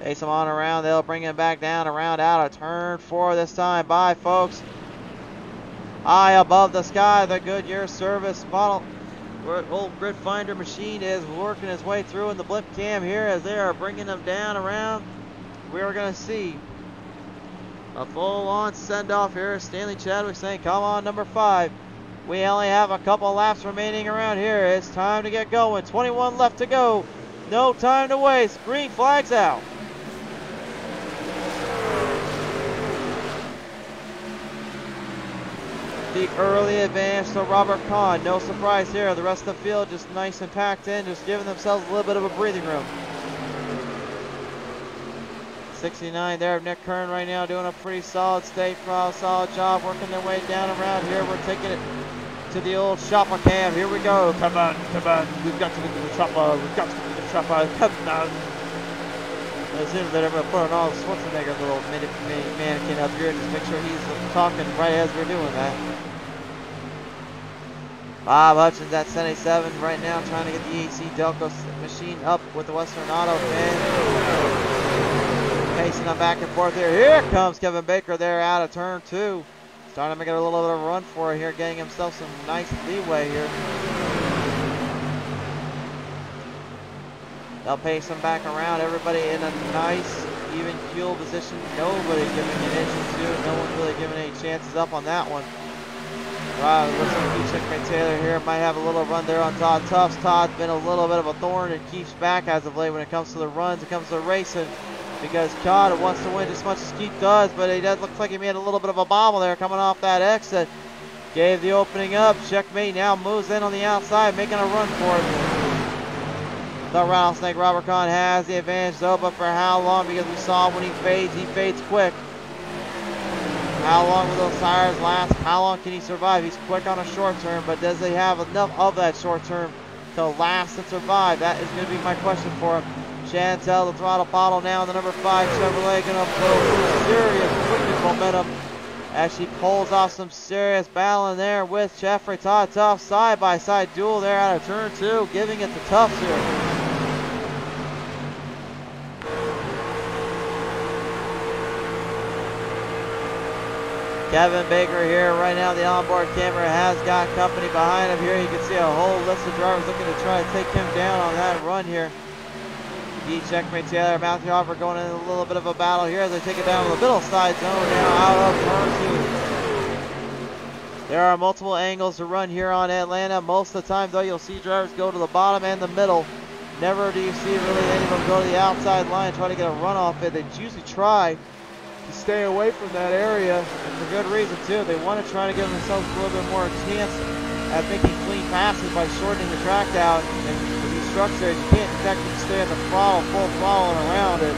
Pace him on around. They'll bring him back down around out of turn 4 this time. Bye, folks. High above the sky, the Goodyear service model. Old Grid Finder machine is working its way through in the blimp cam here as they are bringing them down around. We're going to see a full-on send-off here. Stanley Chadwick saying, come on, number 5. We only have a couple laps remaining around here. It's time to get going. 21 left to go. No time to waste. Green flag's out. The early advance to Robert Kahn. No surprise here. The rest of the field just nice and packed in, just giving themselves a little bit of a breathing room. 69 there of Nick Kern right now doing a pretty solid solid job working their way down around here. We're taking it to the old shopper cam. Here we go. Come on, come on. We've got to get to the chopper. We've got to get to the chopper. Come on. It seems that I'm going to put an Arnold Schwarzenegger little mannequin up here and just make sure he's talking right as we're doing that. Bob Hutchins at 77 right now trying to get the AC Delco machine up with the Western Auto fan. Pacing them back and forth here. Here comes Kevin Baker there out of turn 2. Starting to make it a little bit of a run for it here, getting himself some nice leeway here. They'll pace him back around. Everybody in a nice, even keel position. Nobody's giving an inch or two. No one's really giving any chances up on that one. Wow, looks like Keith Checkmate Taylor here might have a little run there on Todd Tufts. Todd's been a little bit of a thorn in Keith's back as of late when it comes to the runs, it comes to racing. Because Todd wants to win just as much as Keith does, but he does look like he made a little bit of a bobble there coming off that exit. Gave the opening up. Checkmate now moves in on the outside, making a run for it. The rattlesnake Robert Kahn has the advantage though, but for how long? Because we saw when he fades quick. How long will those tires last? How long can he survive? He's quick on a short term, but does he have enough of that short term to last and survive? That is going to be my question for him. Chantel, the throttle bottle now, the number 5 Chevrolet going to build serious quickness momentum as she pulls off some serious battling there with Jeffrey Todd Tufts. Side-by-side duel there out of turn 2, giving it to Tufts here. Kevin Baker here. Right now the onboard camera has got company behind him here. You can see a whole list of drivers looking to try to take him down on that run here. Keith Checkmate Taylor, Matthew Hoffer going in a little bit of a battle here as they take it down to the middle side zone now out of turn 2. There are multiple angles to run here on Atlanta. Most of the time though you'll see drivers go to the bottom and the middle. Never do you see really any of them go to the outside line and try to get a run off it. They usually try to stay away from that area, and for good reason too. They want to try to give themselves a little bit more chance at making clean passes by shortening the track out. And with these trucks there, you can't technically stay on the throttle, full throttle and around it.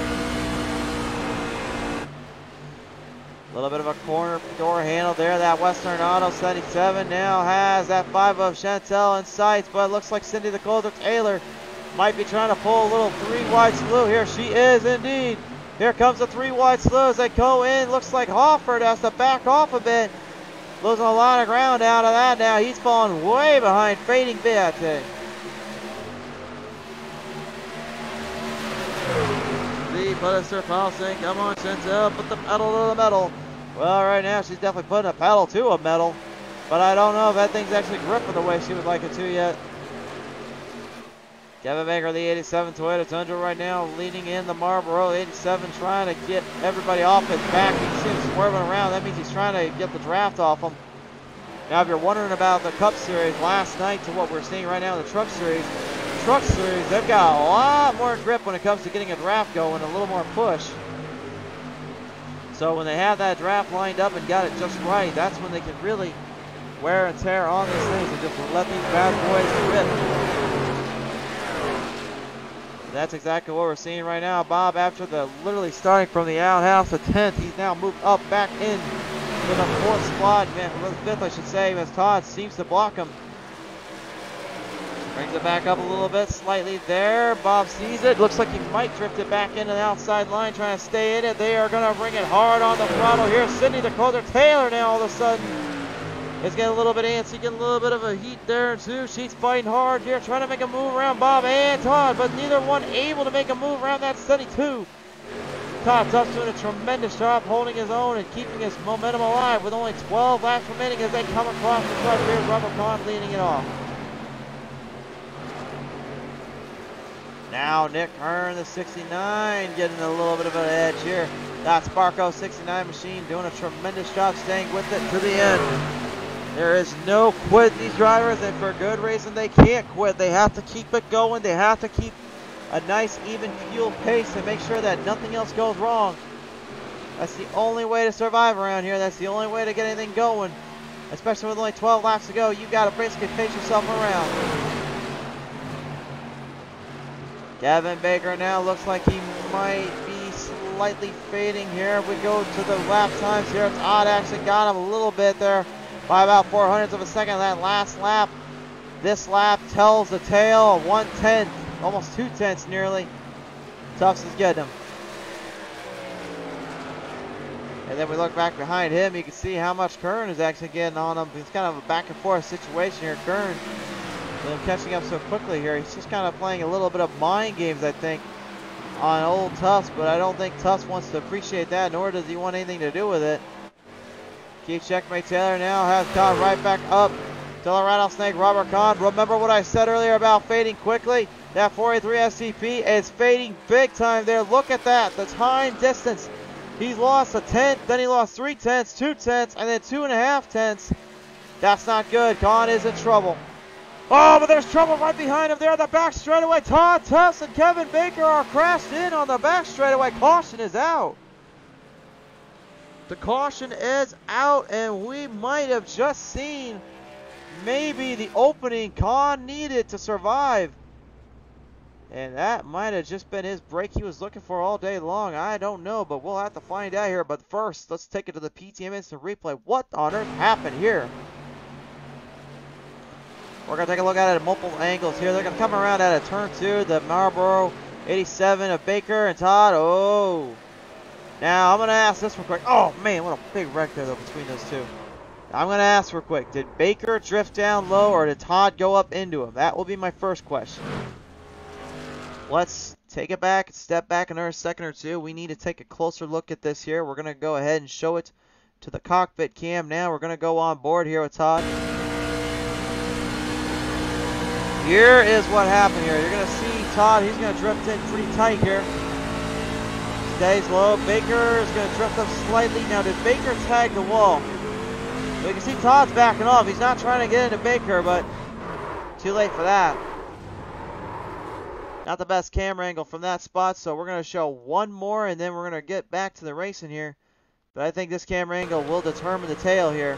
A little bit of a corner door handle there. That Western Auto 77 now has that 5 of Chantel in sights, but it looks like Cindy the Colder Taylor might be trying to pull a little 3 wide slew here. She is indeed. Here comes the 3 wide slew as they go in. Looks like Hofford has to back off a bit. Losing a lot of ground out of that now. He's falling way behind Fading Beate. The Pottlez Wrapz, come on Chantel, put the pedal to the metal. Well, right now she's definitely putting a pedal to a metal, but I don't know if that thing's actually gripping the way she would like it to yet. Kevin Baker, the 87 Toyota Tundra right now leading in the Marlboro 87, trying to get everybody off his back. You can see him swerving around. That means he's trying to get the draft off him. Now, if you're wondering about the Cup Series last night to what we're seeing right now in the Truck Series, they've got a lot more grip when it comes to getting a draft going, a little more push. So when they have that draft lined up and got it just right, that's when they can really wear and tear on these things and just let these bad boys rip. That's exactly what we're seeing right now. Bob, after literally starting from the outhouse to 10th, he's now moved up back in to the 4th spot, or the 5th I should say, as Todd seems to block him. Brings it back up a little bit, slightly there. Bob sees it. Looks like he might drift it back into the outside line, trying to stay in it. They are going to bring it hard on the throttle here. Sydney the Colder Taylor now all of a sudden is getting a little bit antsy, getting a little bit of a heat there too. She's fighting hard here, trying to make a move around Bob and Todd, but neither one able to make a move around that 72. Todd Tufts doing a tremendous job holding his own and keeping his momentum alive with only 12 laps remaining as they come across the start here. Robert Kahn leading it off. Now Nick Hearn, the 69, getting a little bit of an edge here. That Sparko 69 machine doing a tremendous job staying with it to the end. There is no quit these drivers, and for good reason they can't quit. They have to keep it going. They have to keep a nice even fuel pace and make sure that nothing else goes wrong. That's the only way to survive around here. That's the only way to get anything going. Especially with only 12 laps to go, you got to basically pace yourself around. Kevin Baker now looks like he might be slightly fading here. We go to the lap times here. Todd actually got him a little bit there by about 0.04 of a second. That last lap, this lap tells the tale of 1/10, almost 2/10 nearly. Tufts is getting him. And then we look back behind him, you can see how much Kern is actually getting on him. It's kind of a back and forth situation here. Kern, with him catching up so quickly here, he's just kind of playing a little bit of mind games, I think, on old Tufts, but I don't think Tufts wants to appreciate that, nor does he want anything to do with it. Keith Checkmate Taylor now has caught right back up to the Rattlesnake Robert Kahn. Remember what I said earlier about fading quickly? That 483 SCP is fading big time there. Look at that, the time distance. He's lost a tenth, then he lost 3/10, 2/10, and then 2.5 tenths. That's not good. Con is in trouble. Oh, but there's trouble right behind him there on the back straightaway. Todd Tufts and Kevin Baker are crashed in on the back straightaway. Caution is out. The caution is out, and we might have just seen maybe the opening Con needed to survive. And that might have just been his break he was looking for all day long. I don't know, but we'll have to find out here. But first, let's take it to the PTM Instant Replay. What on earth happened here? We're going to take a look at it at multiple angles here. They're going to come around at a turn 2. The Marlboro 87 of Baker and Todd. Oh. Now, I'm going to ask this real quick. Oh, man, what a big wreck there, though, between those two. I'm going to ask real quick. Did Baker drift down low, or did Todd go up into him? That will be my first question. Let's take it back, step back another second or two. We need to take a closer look at this here. We're going to go ahead and show it to the cockpit cam now. We're going to go on board here with Todd. Here is what happened here. You're going to see Todd, he's going to drift in pretty tight here. Stays low. Baker is going to drift up slightly. Now, did Baker tag the wall? So you can see Todd's backing off. He's not trying to get into Baker, but too late for that. Not the best camera angle from that spot, so we're going to show one more, and then we're going to get back to the racing here. But I think this camera angle will determine the tail here.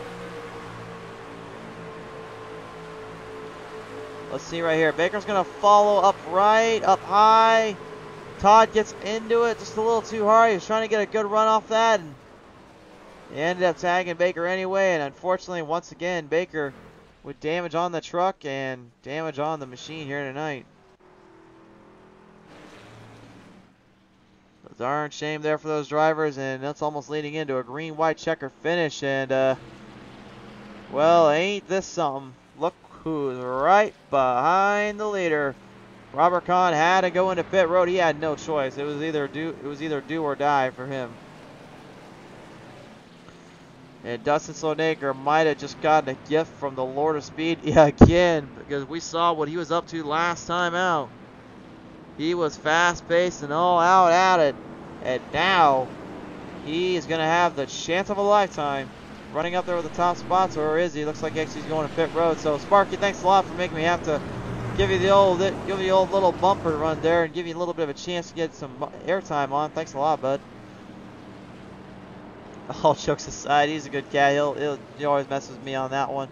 Let's see right here. Baker's going to follow up right, up high. Todd gets into it just a little too hard. He was trying to get a good run off that, and he ended up tagging Baker anyway. And unfortunately, once again, Baker with damage on the truck and damage on the machine here tonight. A darn shame there for those drivers, and that's almost leading into a green-white checker finish. And, well, ain't this something? Look who's right behind the leader. Robert Kahn had to go into pit road. He had no choice. It was either do or die for him. And Dustin Slonaker might have just gotten a gift from the Lord of Speed again, because we saw what he was up to last time out. He was fast-paced and all out at it. And now he is going to have the chance of a lifetime running up there with the top spots. Or is he? Looks like actually he's going to pit road. So Sparky, thanks a lot for making me have to give you the old little bumper run there and give you a little bit of a chance to get some airtime on. Thanks a lot, bud. All jokes aside, he's a good cat. He always messes with me on that one.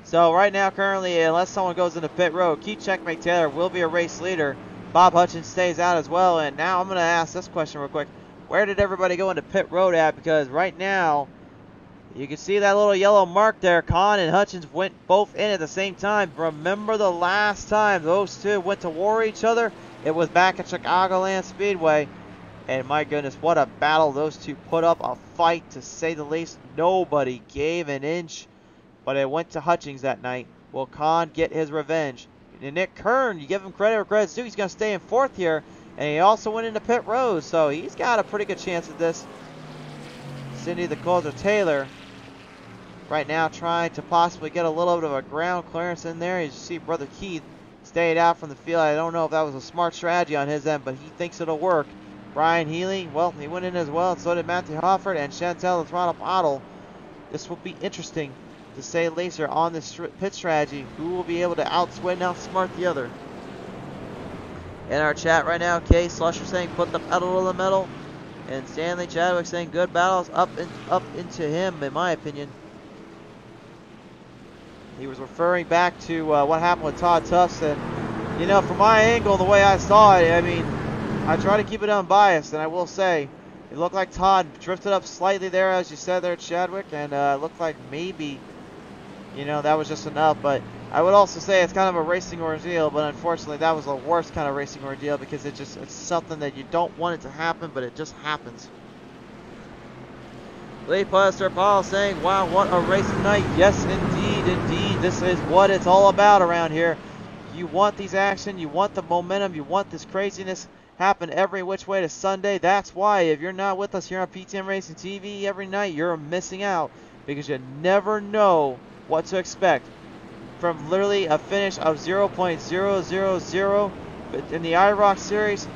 So right now, currently, unless someone goes into pit road, Keith Checkmate Taylor will be a race leader. Bob Hutchins stays out as well. And now I'm going to ask this question real quick. Where did everybody go into pit road at? Because right now, you can see that little yellow mark there. Kahn and Hutchins went both in at the same time. Remember the last time those two went to war each other? It was back at Chicagoland Speedway. And my goodness, what a battle those two put up. A fight, to say the least. Nobody gave an inch. But it went to Hutchins that night. Will Kahn get his revenge? And Nick Kern, you give him credit where credit's due. He's going to stay in fourth here. And he also went into pit road. So he's got a pretty good chance at this. Cindy the Closer Taylor right now trying to possibly get a little bit of a ground clearance in there. As you see, Brother Keith stayed out from the field. I don't know if that was a smart strategy on his end, but he thinks it'll work. Brian Healy, well, he went in as well, and so did Matthew Hofford and Chantel the Throttle Pottle. This will be interesting, to say the least, on this pit strategy. Who will be able to outsway and outsmart the other? In our chat right now, Kay Slusher saying put the pedal to the metal, and Stanley Chadwick saying good battles up into him, in my opinion. He was referring back to what happened with Todd Tufts, and you know, from my angle, the way I saw it, I mean, I try to keep it unbiased, and I will say it looked like Todd drifted up slightly there, as you said there, Chadwick, and it looked like maybe, you know, that was just enough. But I would also say it's kind of a racing ordeal, but unfortunately that was the worst kind of racing ordeal, because it's something that you don't want it to happen, but it just happens. Lee Puster Paul saying, wow, what a racing night. Yes, indeed, indeed. This is what it's all about around here. You want these action, you want the momentum, you want this craziness happen every which way to Sunday. That's why if you're not with us here on PTM Racing TV every night, you're missing out, because you never know what to expect. From literally a finish of 0.000 in the IROC series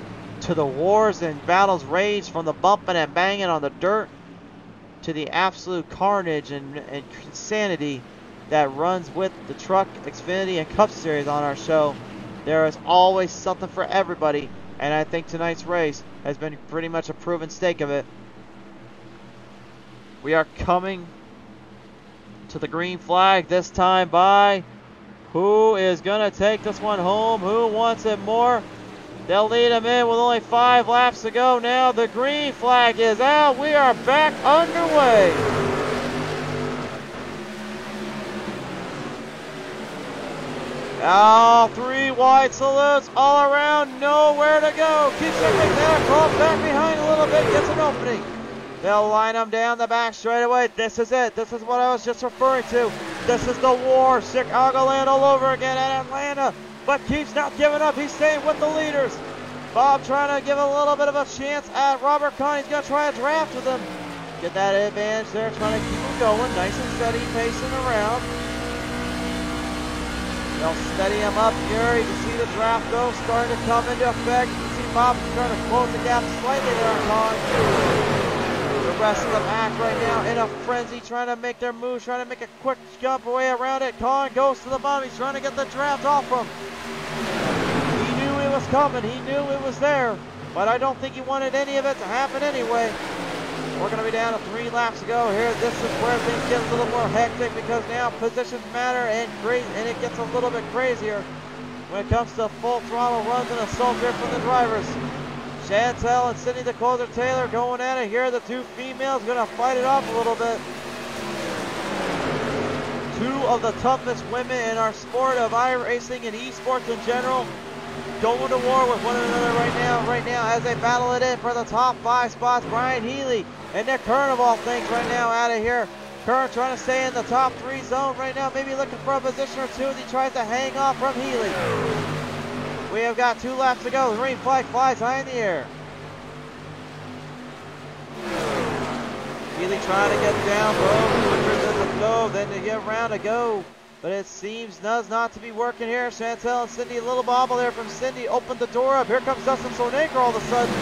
to the wars and battles raged from the bumping and banging on the dirt to the absolute carnage and insanity that runs with the Truck, Xfinity, and Cup Series on our show. There is always something for everybody, and I think tonight's race has been pretty much a proven stake of it. We are coming to the green flag this time by who is going to take this one home? Who wants it more? They'll lead him in with only 5 laps to go now. The green flag is out. We are back underway. All 3 wide salutes all around. Nowhere to go. Keeps everything there. Crawls back behind a little bit. Gets an opening. They'll line them down the back straight away. This is it. This is what I was just referring to. This is the war. Chicagoland all over again at Atlanta. But keeps not giving up. He's staying with the leaders. Bob trying to give a little bit of a chance at Robert Kahn. He's going to try a draft with him. Get that advantage there. Trying to keep him going. Nice and steady. Pacing around. They'll steady him up here. You can see the draft though starting to come into effect. You can see Bob trying to close the gap slightly there on Kahn. The rest of the pack right now in a frenzy, trying to make their moves, trying to make a quick jump away around it. Kahn goes to the bottom. He's trying to get the draft off him. He knew it was coming. He knew it was there. But I don't think he wanted any of it to happen anyway. We're going to be down to 3 laps to go here. This is where things get a little more hectic because now positions matter and it gets a little bit crazier when it comes to full throttle runs and assault here from the drivers. Chantel and Sydney Dakota Taylor going at it here. The 2 females going to fight it off a little bit. 2 of the toughest women in our sport of iRacing and esports in general going to war with one another right now as they battle it in for the top 5 spots. Brian Healy and Nick Kern of all things right now out of here. Kern trying to stay in the top 3 zone right now, maybe looking for a position or 2 as he tries to hang off from Healy. We have got 2 laps to go. The green flag flies high in the air. Healy trying to get down low, quicker than the flow, then to get around to go. But it seems does not to be working here. Chantel and Cindy, a little bobble there from Cindy. Opened the door up. Here comes Dustin Sonaker all of a sudden.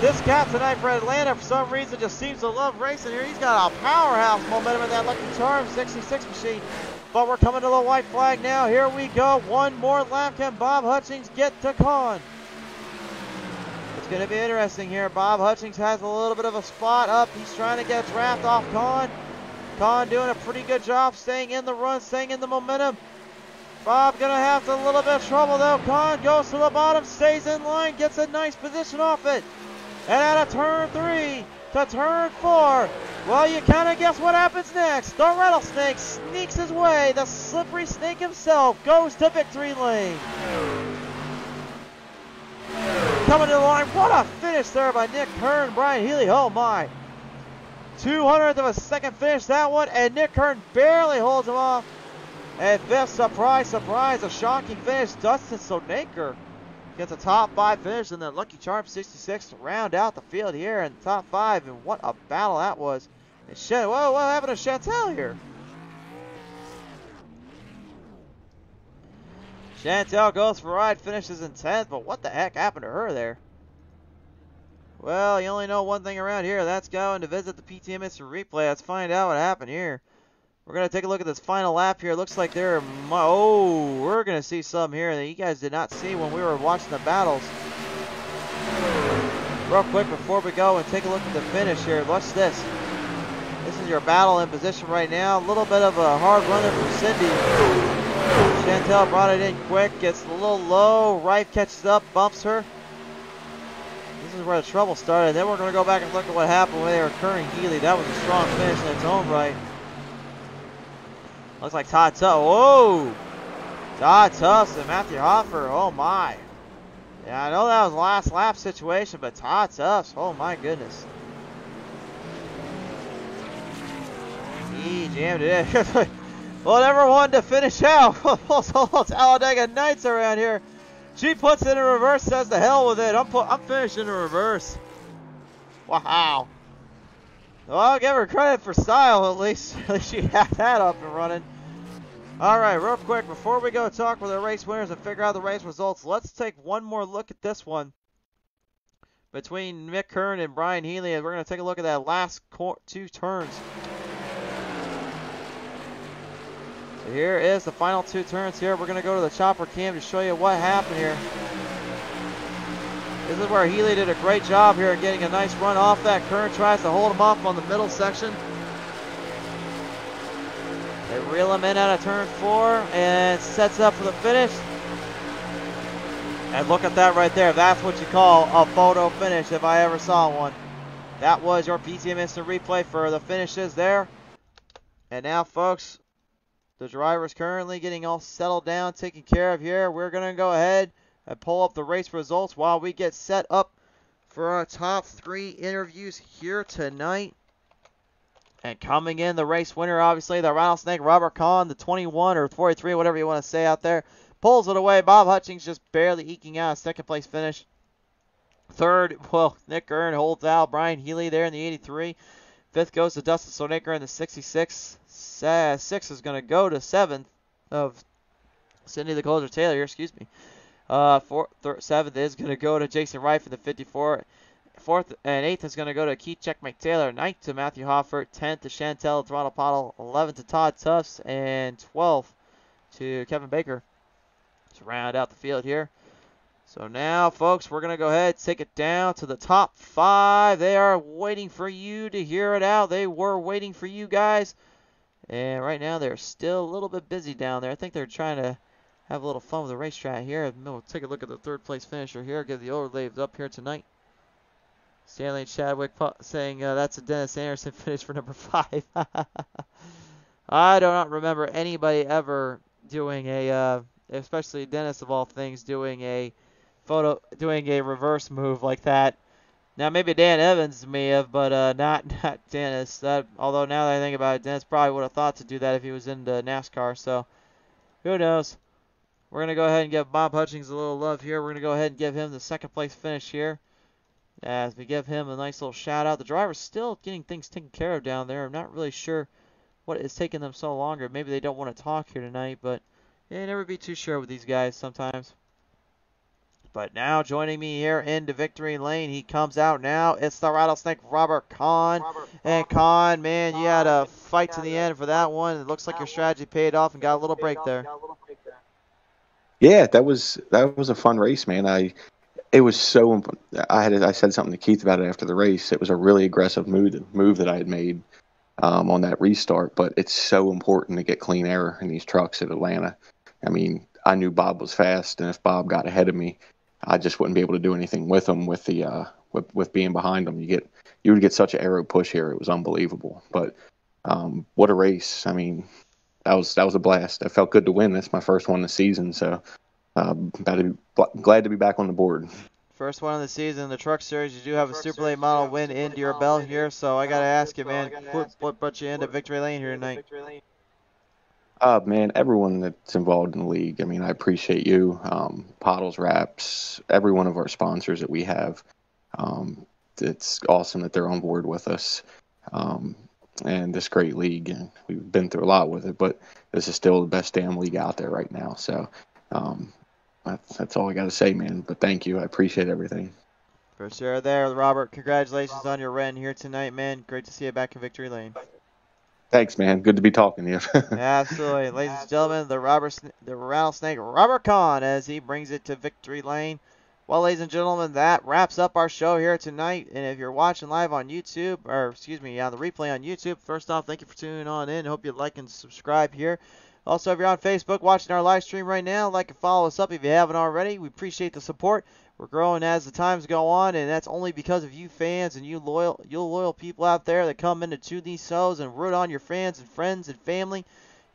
This cat tonight for Atlanta, for some reason, just seems to love racing here. He's got a powerhouse momentum in that Lucky Charms 66 machine. But we're coming to the white flag now. Here we go. One more lap. Can Bob Hutchings get to Kahn? It's going to be interesting here. Bob Hutchings has a little bit of a spot up. He's trying to get a draft off Kahn. Kahn doing a pretty good job staying in the run, staying in the momentum. Bob going to have a little bit of trouble though. Kahn goes to the bottom, stays in line, gets a nice position off it. And out of turn 3 to turn 4. Well, you kind of guess what happens next. The rattlesnake sneaks his way. The slippery snake himself goes to victory lane. Coming to the line. What a finish there by Nick Kern, Brian Healy. Oh my. 200th of a second finish that one. And Nick Kern barely holds him off. And 5th, surprise, surprise, a shocking finish. Dustin Sonaker gets a top 5 finish in the Lucky Charm 66 to round out the field here in the top 5. And what a battle that was. And whoa, what happened to Chantel here? Chantel goes for a ride, finishes in 10th, but what the heck happened to her there? Well, you only know one thing around here. That's going to visit the PTM Racing replay. Let's find out what happened here. We're going to take a look at this final lap here. Looks like we're going to see some here that you guys did not see when we were watching the battles. Real quick before we go and take a look at the finish here. Watch this. This is your battle in position right now. A little bit of a hard runner from Cindy. Chantel brought it in quick. Gets a little low. Rife catches up. Bumps her. This is where the trouble started. Then we're going to go back and look at what happened when they were currying Healy. That was a strong finish in its own right. Looks like Todd Tuss. Whoa! Todd Tuss and Matthew Hoffer. Oh my. Yeah, I know that was a last lap situation, but Todd Tuss. Oh my goodness. He jammed it in. Well, never wanted to finish out. Those Talladega Nights around here. She puts it in reverse, says the hell with it. I'm finishing in reverse. Wow. Well, I'll give her credit for style, at least. At least she had that up and running. All right, real quick, before we go talk with the race winners and figure out the race results, let's take one more look at this one between Mick Kern and Brian Healy, and we're going to take a look at that last 2 turns. Here is the final 2 turns here. We're going to go to the chopper cam to show you what happened here. This is where Healy did a great job here getting a nice run off that current. Tries to hold him off on the middle section. They reel him in out of turn 4 and sets up for the finish. And look at that right there. That's what you call a photo finish if I ever saw one. That was your PTM Instant Replay for the finishes there. And now, folks, the driver's currently getting all settled down, taken care of here. We're going to go ahead and pull up the race results while we get set up for our top 3 interviews here tonight. And coming in, the race winner, obviously, the Rattlesnake Robert Kahn, the 21 or 43, whatever you want to say out there. Pulls it away. Bob Hutchings just barely eking out a second place finish. Third, well, Nick Earn holds out. Brian Healy there in the 83. Fifth goes to Dustin Sonaker in the 66. Sixth is going to go to 7th of Cindy the Closer Taylor here, excuse me. Seventh is going to go to Jason Wright for the 54. Fourth and 8th is going to go to Keith Checkmate Taylor. 9th to Matthew Hoffert. 10th to Chantel Toronto Pottle. 11th to Todd Tufts. And 12th to Kevin Baker. To round out the field here. So now, folks, we're going to go ahead, take it down to the top 5. They are waiting for you to hear it out. They were waiting for you guys. And right now, they're still a little bit busy down there. I think they're trying to have a little fun with the racetrack here. We'll take a look at the 3rd place finisher here. Give the overlays up here tonight. Stanley Chadwick saying that's a Dennis Anderson finish for number 5. I do not remember anybody ever doing a... especially Dennis of all things, doing a reverse move like that. Now maybe Dan Evans may have, but not Dennis. Although now that I think about it, Dennis probably would have thought to do that if he was into NASCAR. So who knows? We're gonna go ahead and give Bob Hutchings a little love here. We're gonna go ahead and give him the 2nd place finish here, as we give him a nice little shout out. The driver's still getting things taken care of down there. I'm not really sure what is taking them so longer. Maybe they don't want to talk here tonight, but. Yeah, never be too sure with these guys sometimes. But now joining me here into victory lane, he comes out now. It's the Rattlesnake Robert Kahn. And Kahn, man, you had a fight to the end for that one. It looks like your strategy paid off and got a little break there. Yeah, that was a fun race, man. I said something to Keith about it after the race. It was a really aggressive move that I had made on that restart, but it's so important to get clean air in these trucks at Atlanta. I mean, I knew Bob was fast, and if Bob got ahead of me, I just wouldn't be able to do anything with him with the with being behind him. You would get such an aero push here. It was unbelievable. But what a race. I mean, that was a blast. I felt good to win. That's my first one this season, so glad to be back on the board. First one of the season in the Truck Series. You do have a Super Late Model win into your belt here, so I got to ask you, man, what brought you into victory lane here tonight? Man, everyone that's involved in the league. I mean, I appreciate you, Pottlez Wrapz, every one of our sponsors that we have. It's awesome that they're on board with us, and this great league. And we've been through a lot with it, but this is still the best damn league out there right now. So that's all I got to say, man. But thank you. I appreciate everything. For sure there, Robert. Congratulations on your win here tonight, man. Great to see you back in victory lane. Thanks, man. Good to be talking to you. Absolutely. Ladies and gentlemen, the Rattlesnake Robert Kahn as he brings it to victory lane. Well, ladies and gentlemen, that wraps up our show here tonight. And if you're watching live on YouTube, or excuse me, on the replay on YouTube, first off, thank you for tuning on in. Hope you like and subscribe here. Also, if you're on Facebook watching our live stream right now, like and follow us up if you haven't already. We appreciate the support. We're growing as the times go on, and that's only because of you fans and you loyal people out there that come into these shows and root on your fans and friends and family.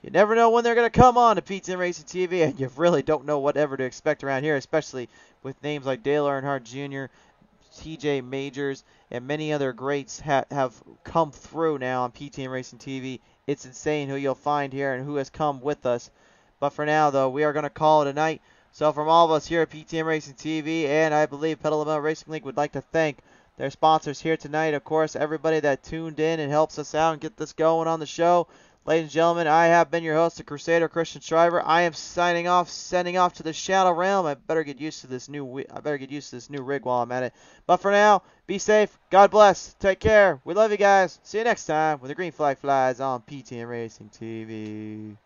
You never know when they're going to come on to PTM Racing TV, and you really don't know whatever to expect around here, especially with names like Dale Earnhardt Jr., TJ Majors, and many other greats have come through now on PTM Racing TV. It's insane who you'll find here and who has come with us. But for now, though, we are going to call it a night. So from all of us here at PTM Racing TV, and I believe Petaluma Racing League would like to thank their sponsors here tonight. Of course, everybody that tuned in and helps us out and get this going on the show. Ladies and gentlemen, I have been your host, the Crusader Christian Shriver. I am signing off, sending off to the Shadow Realm. I better get used to this new rig while I'm at it. But for now, be safe. God bless. Take care. We love you guys. See you next time when the green flag flies on PTM Racing TV.